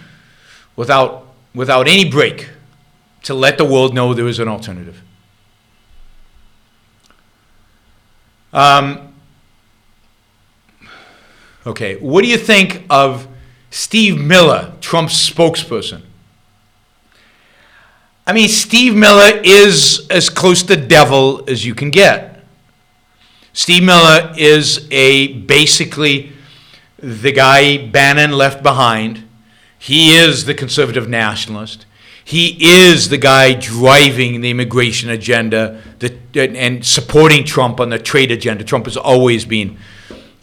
without any break, to let the world know there is an alternative. Okay, what do you think of Steve Miller, Trump's spokesperson? I mean, Steve Miller is as close to devil as you can get. Steve Miller is basically the guy Bannon left behind. He is the conservative nationalist. He is the guy driving the immigration agenda and supporting Trump on the trade agenda. Trump has always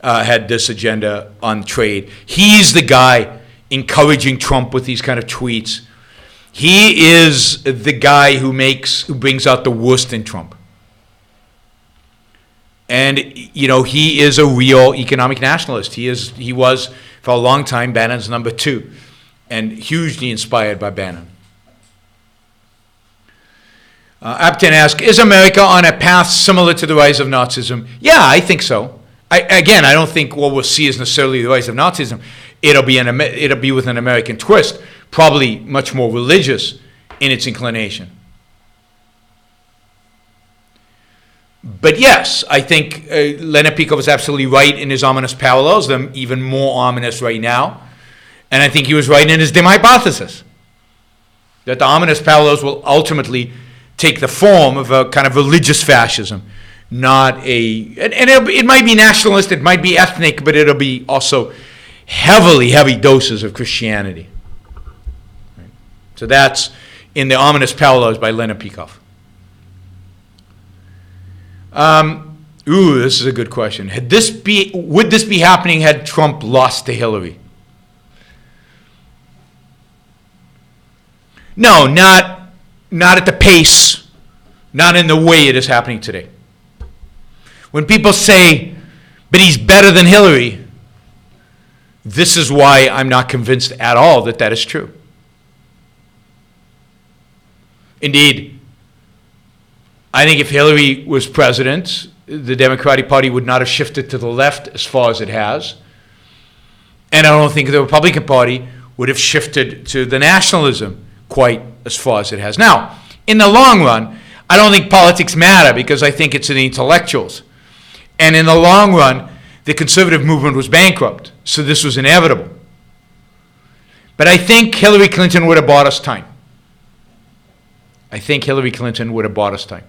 had this agenda on trade. He's the guy encouraging Trump with these kind of tweets. He is the guy who brings out the worst in Trump. And, he is a real economic nationalist. He was, for a long time, Bannon's number 2, and hugely inspired by Bannon. Apton asks, is America on a path similar to the rise of Nazism? Yeah, I think so. I don't think what we'll see is necessarily the rise of Nazism. It'll be with an American twist, probably much more religious in its inclination. But yes, I think Leonard Peikoff is absolutely right in his ominous parallels. They're even more ominous right now. And I think he was right in his dim hypothesis that the ominous parallels will ultimately take the form of a kind of religious fascism. It might be nationalist, it might be ethnic, but it'll be also heavy doses of Christianity. Right? So that's in the ominous parallels by Leonard Peikoff. This is a good question. Would this be happening had Trump lost to Hillary? No, not at the pace, not in the way it is happening today. When people say, but he's better than Hillary, this is why I'm not convinced at all that that is true. Indeed, I think if Hillary was president, the Democratic Party would not have shifted to the left as far as it has. And I don't think the Republican Party would have shifted to the nationalism quite as far as it has. Now, in the long run, I don't think politics matter because I think it's the intellectuals. And in the long run, the conservative movement was bankrupt, so this was inevitable. But I think Hillary Clinton would have bought us time. I think Hillary Clinton would have bought us time.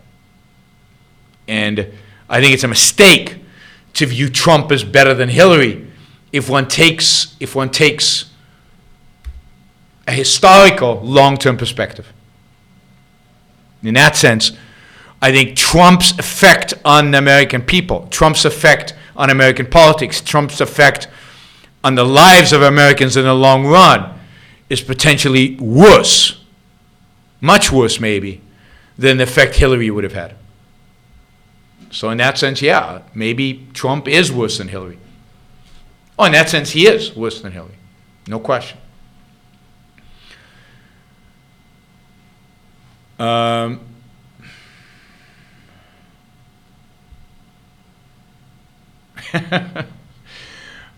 And I think it's a mistake to view Trump as better than Hillary if one takes a historical long-term perspective. In that sense, I think Trump's effect on the American people, Trump's effect on American politics, Trump's effect on the lives of Americans in the long run is potentially worse, much worse maybe, than the effect Hillary would have had. So in that sense, yeah, maybe Trump is worse than Hillary. Oh, in that sense, he is worse than Hillary. No question. All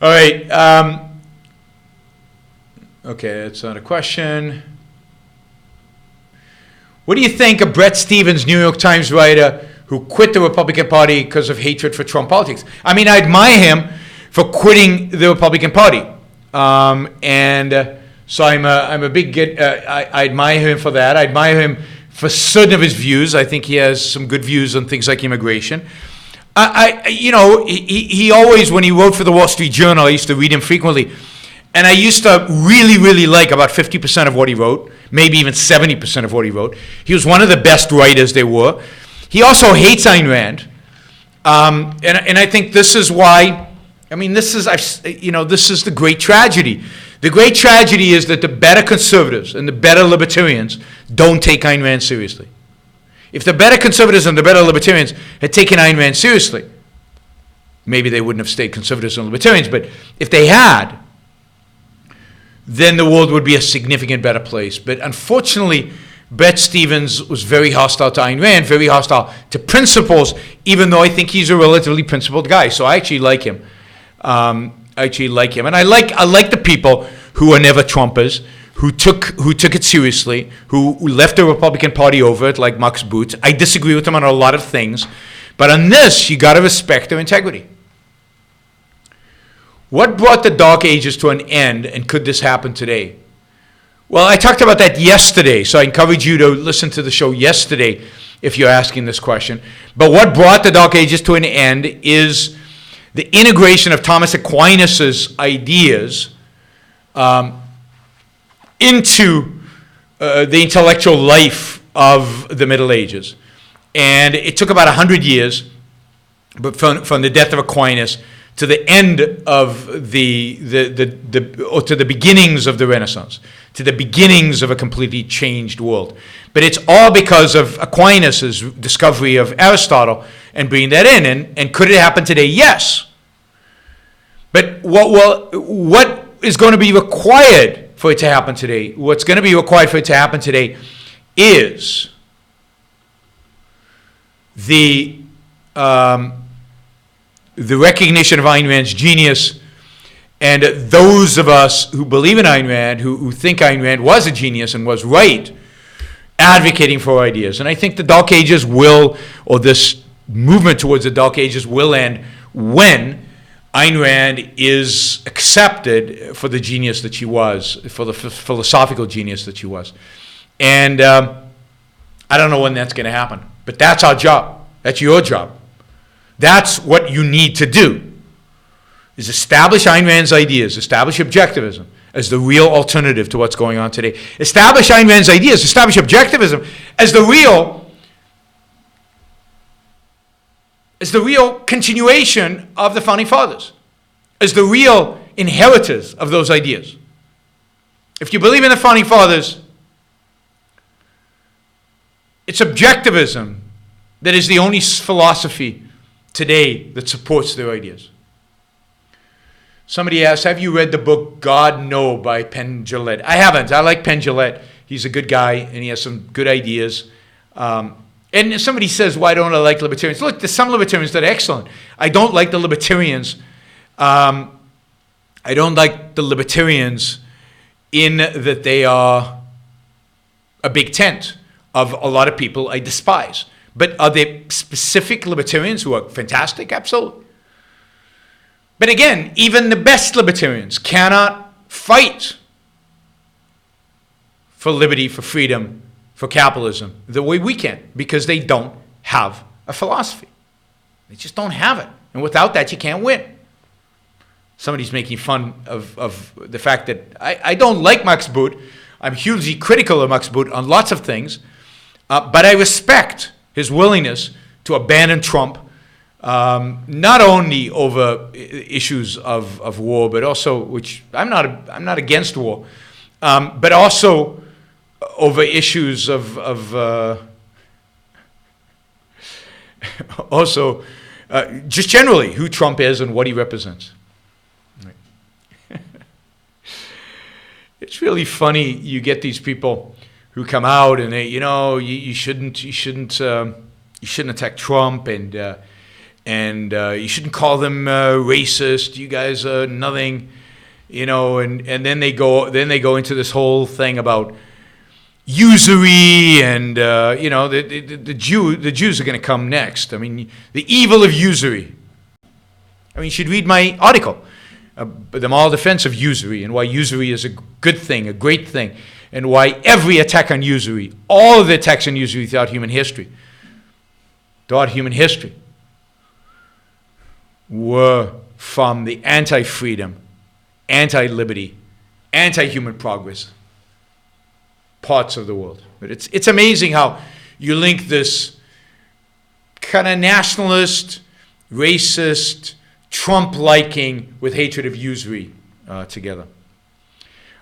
right. Okay, that's not a question. What do you think of Bret Stephens, New York Times writer, who quit the Republican Party because of hatred for Trump politics? I mean, I admire him for quitting the Republican Party. So I'm a big I admire him for that. I admire him for certain of his views. I think he has some good views on things like immigration. He always, when he wrote for the Wall Street Journal, I used to read him frequently. And I used to really, really like about 50% of what he wrote, maybe even 70% of what he wrote. He was one of the best writers there were. He also hates Ayn Rand. And I think this is why, this is the great tragedy. The great tragedy is that the better conservatives and the better libertarians don't take Ayn Rand seriously. If the better conservatives and the better libertarians had taken Ayn Rand seriously, maybe they wouldn't have stayed conservatives and libertarians, but if they had, then the world would be a significant better place. But unfortunately, Bret Stephens was very hostile to Ayn Rand, very hostile to principles, even though I think he's a relatively principled guy. So I actually like him. And I like the people who are never Trumpers, who took it seriously, who left the Republican Party over it, like Max Boot. I disagree with them on a lot of things, but on this, you got to respect their integrity. What brought the Dark Ages to an end, and could this happen today? Well, I talked about that yesterday, so I encourage you to listen to the show yesterday if you're asking this question. But what brought the Dark Ages to an end is the integration of Thomas Aquinas' ideas into the intellectual life of the Middle Ages. And it took about 100 years, but from the death of Aquinas to the end of or to the beginnings of the Renaissance, to the beginnings of a completely changed world. But it's all because of Aquinas' discovery of Aristotle and bringing that in. And could it happen today? Yes. But what is going to be required for it to happen today? What's going to be required for it to happen today is the recognition of Ayn Rand's genius, and those of us who believe in Ayn Rand, who think Ayn Rand was a genius and was right, advocating for ideas. And I think the Dark Ages will, or this movement towards the Dark Ages will end when Ayn Rand is accepted for the genius that she was, for the philosophical genius that she was. And I don't know when that's going to happen, but that's our job. That's your job. That's what you need to do, is establish Ayn Rand's ideas, establish objectivism as the real alternative to what's going on today. Establish Ayn Rand's ideas, establish objectivism as the real continuation of the Founding Fathers, as the real inheritors of those ideas. If you believe in the Founding Fathers, it's objectivism that is the only philosophy today that supports their ideas. Somebody asked, have you read the book God No by Penn Jillette? I haven't. I like Penn Jillette. He's a good guy and he has some good ideas. And somebody says, why don't I like libertarians? Look, there's some libertarians that are excellent. I don't like the libertarians. I don't like the libertarians in that they are a big tent of a lot of people I despise. But are there specific libertarians who are fantastic? Absolutely. But again, even the best libertarians cannot fight for liberty, for freedom, for capitalism the way we can, because they don't have a philosophy. They just don't have it. And without that, you can't win. Somebody's making fun of the fact that I don't like Max Boot. I'm hugely critical of Max Boot on lots of things, but I respect his willingness to abandon Trump, not only over issues of war, but also, which I'm not against war, but also over issues of also just generally who Trump is and what he represents. It's really funny. You get these people who come out and they, you shouldn't attack Trump and you shouldn't call them racist. You guys are nothing, and then they go into this whole thing about usury and the Jews are going to come next. I mean, the evil of usury. I mean, you should read my article. The moral defense of usury and why usury is a good thing, a great thing, and why every attack on usury, all of the attacks on usury throughout human history, were from the anti-freedom, anti-liberty, anti-human progress parts of the world. But it's amazing how you link this kind of nationalist, racist, Trump-liking with hatred of usury together.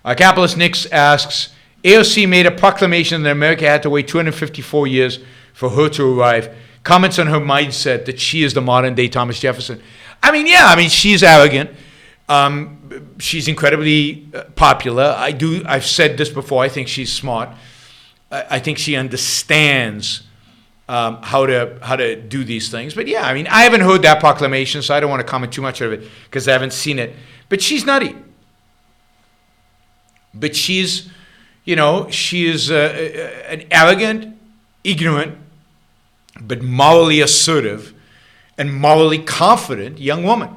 Capitalist Nix asks, AOC made a proclamation that America had to wait 254 years for her to arrive. Comments on her mindset that she is the modern-day Thomas Jefferson. She's arrogant. She's incredibly popular. I've said this before. I think she's smart. I think she understands how to do these things. But yeah, I haven't heard that proclamation, so I don't want to comment too much of it because I haven't seen it. But she's nutty. But she is an arrogant, ignorant, but morally assertive and morally confident young woman.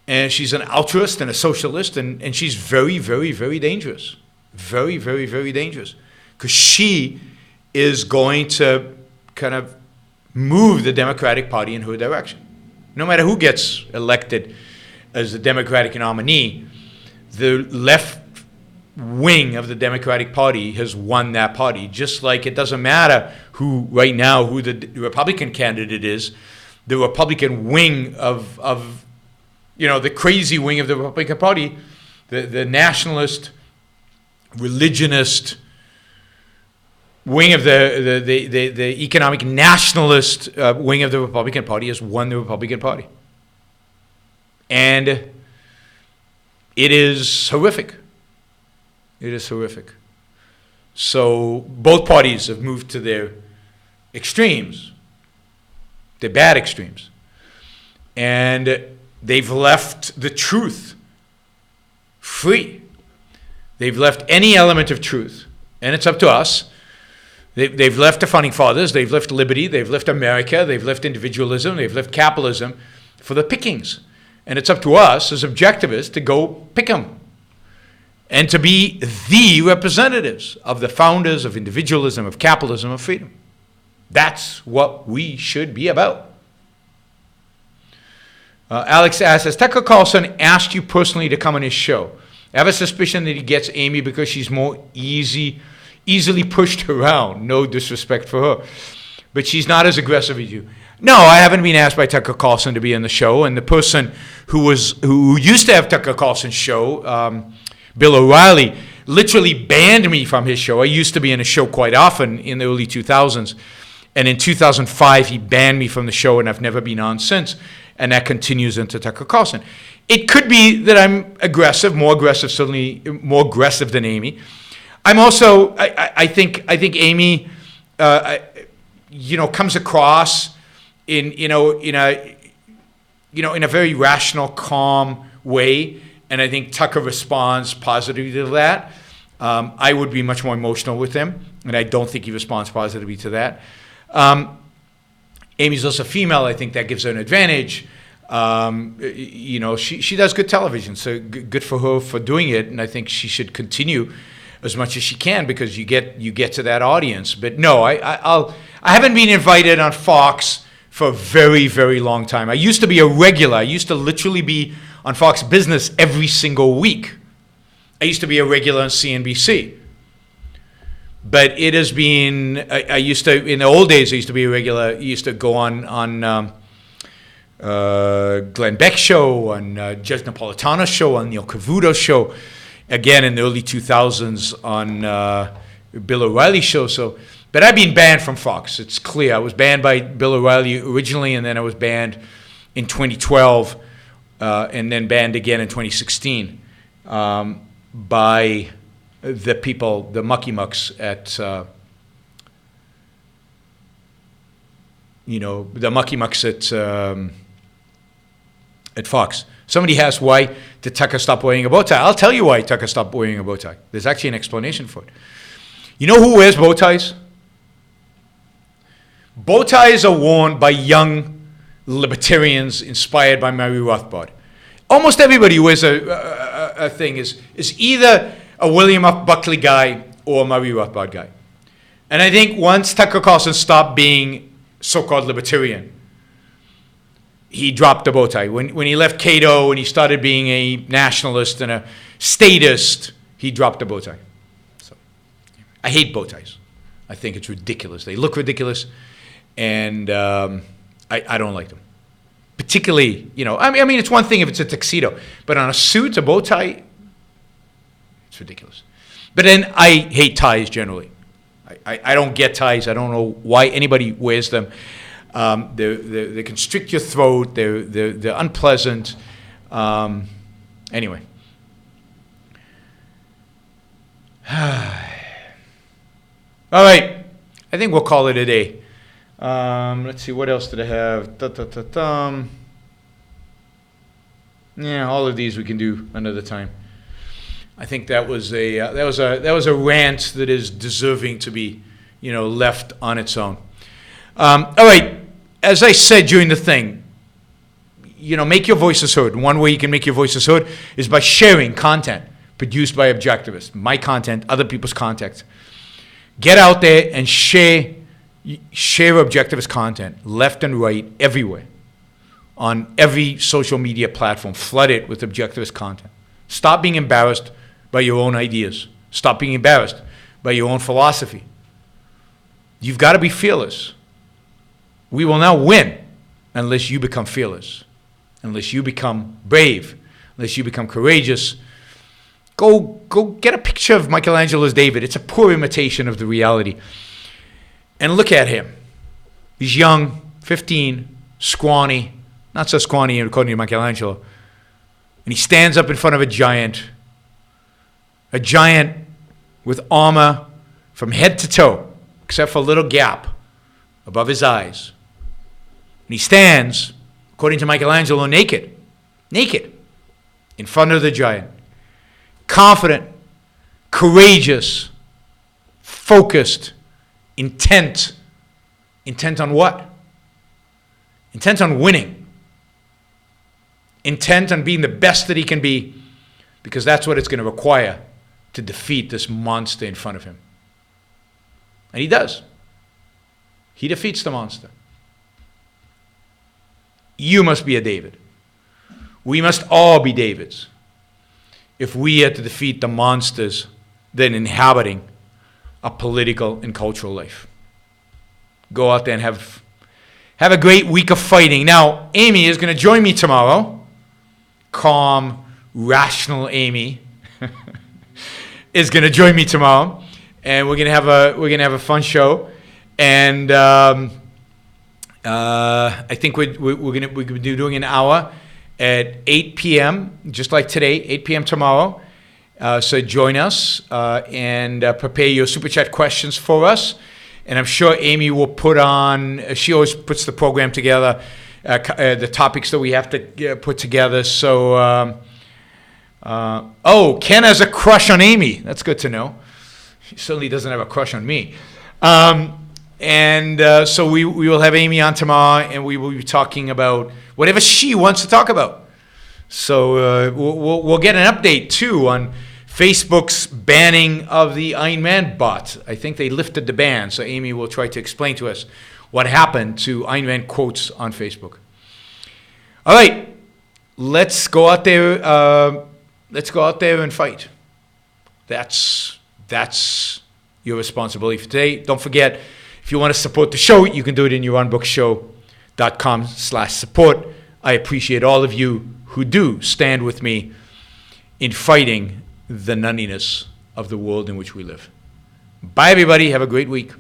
And she's an altruist and a socialist, and she's very, very, very dangerous. Very, very, very dangerous. Because she is going to kind of move the Democratic Party in her direction. No matter who gets elected as the Democratic nominee, the left wing of the Democratic Party has won that party. Just like it doesn't matter who the Republican candidate is, the Republican wing of the crazy wing of the Republican Party, the nationalist, religionist wing of the economic nationalist wing of the Republican Party has won the Republican Party. And it is horrific. It is horrific. So both parties have moved to their extremes, their bad extremes. And they've left the truth free. They've left any element of truth. And it's up to us. They've left the founding fathers. They've left liberty. They've left America. They've left individualism. They've left capitalism for the pickings. And it's up to us as objectivists to go pick them. And to be the representatives of the founders of individualism, of capitalism, of freedom. That's what we should be about. Alex asks, has Tucker Carlson asked you personally to come on his show? I have a suspicion that he gets Amy because she's more easily pushed around. No disrespect for her. But she's not as aggressive as you. No, I haven't been asked by Tucker Carlson to be on the show. And the person who used to have Tucker Carlson's show, Bill O'Reilly, literally banned me from his show. I used to be in a show quite often in the early 2000s. And in 2005, he banned me from the show, and I've never been on since. And that continues into Tucker Carlson. It could be that I'm aggressive, certainly more aggressive than Amy. I'm also, I think Amy, comes across in a very rational, calm way, and I think Tucker responds positively to that. I would be much more emotional with him, and I don't think he responds positively to that. Amy's also female. I think that gives her an advantage. She does good television, so good for her for doing it, and I think she should continue as much as she can because you get to that audience. But no, I haven't been invited on Fox for a very, very long time. I used to be a regular. I used to literally be on Fox Business every single week. I used to be a regular on CNBC. But it has been, I used to, in the old days, I used to be a regular. I used to go on Glenn Beck's show, on Judge Napolitano's show, on Neil Cavuto's show. Again, in the early 2000s on Bill O'Reilly's show. But I've been banned from Fox. It's clear. I was banned by Bill O'Reilly originally, and then I was banned in 2012, and then banned again in 2016 by the people, the mucky mucks at, the mucky mucks at Fox. Somebody asked why did Tucker stop wearing a bow tie. I'll tell you why Tucker stopped wearing a bow tie. There's actually an explanation for it. You know who wears bow ties? Bow ties are worn by young libertarians inspired by Murray Rothbard. Almost everybody who wears a thing is either a William F. Buckley guy or a Murray Rothbard guy. And I think once Tucker Carlson stopped being so-called libertarian, he dropped the bow tie. When he left Cato and he started being a nationalist and a statist, he dropped the bow tie. So I hate bow ties. I think it's ridiculous. They look ridiculous, and I don't like them. Particularly, I mean, it's one thing if it's a tuxedo, but on a suit, a bow tie, it's ridiculous. But then I hate ties generally. I don't get ties. I don't know why anybody wears them. They constrict your throat. They're unpleasant. Anyway. All right. I think we'll call it a day. Let's see. What else did I have? Yeah, all of these we can do another time. I think that was a rant that is deserving to be, left on its own. All right. As I said during the thing, make your voices heard. One way you can make your voices heard is by sharing content produced by objectivists, my content, other people's content. Get out there and share objectivist content, left and right, everywhere, on every social media platform. Flood it with objectivist content. Stop being embarrassed by your own ideas. Stop being embarrassed by your own philosophy. You've got to be fearless. We will not win unless you become fearless, unless you become brave, unless you become courageous. Go get a picture of Michelangelo's David. It's a poor imitation of the reality. And look at him. He's young, 15, scrawny, not so scrawny according to Michelangelo. And he stands up in front of a giant with armor from head to toe, except for a little gap above his eyes. And he stands, according to Michelangelo, naked, in front of the giant. Confident, courageous, focused, intent. Intent on what? Intent on winning. Intent on being the best that he can be, because that's what it's going to require to defeat this monster in front of him. And he does. He defeats the monster. You must be a David. We must all be Davids if we are to defeat the monsters that are inhabiting a political and cultural life. Go out there and have a great week of fighting. Now, Amy is going to join me tomorrow. Calm, rational Amy is going to join me tomorrow, and we're going to have a fun show. And I think we're going to be doing an hour at 8 p.m. just like today, 8 p.m. tomorrow. So join us and prepare your Super Chat questions for us. And I'm sure Amy will put on, she always puts the program together, the topics that we have to put together. So, Ken has a crush on Amy. That's good to know. He certainly doesn't have a crush on me. So we will have Amy on tomorrow, and we will be talking about whatever she wants to talk about. So we'll get an update, too, on Facebook's banning of the Iron Man bot. I think they lifted the ban, so Amy will try to explain to us what happened to Iron Man quotes on Facebook. All right, let's go out there. Let's go out there and fight. That's your responsibility for today. Don't forget, if you want to support the show, you can do it in yaronbrookshow.com/support. I appreciate all of you who do stand with me in fighting the nuttiness of the world in which we live. Bye, everybody. Have a great week.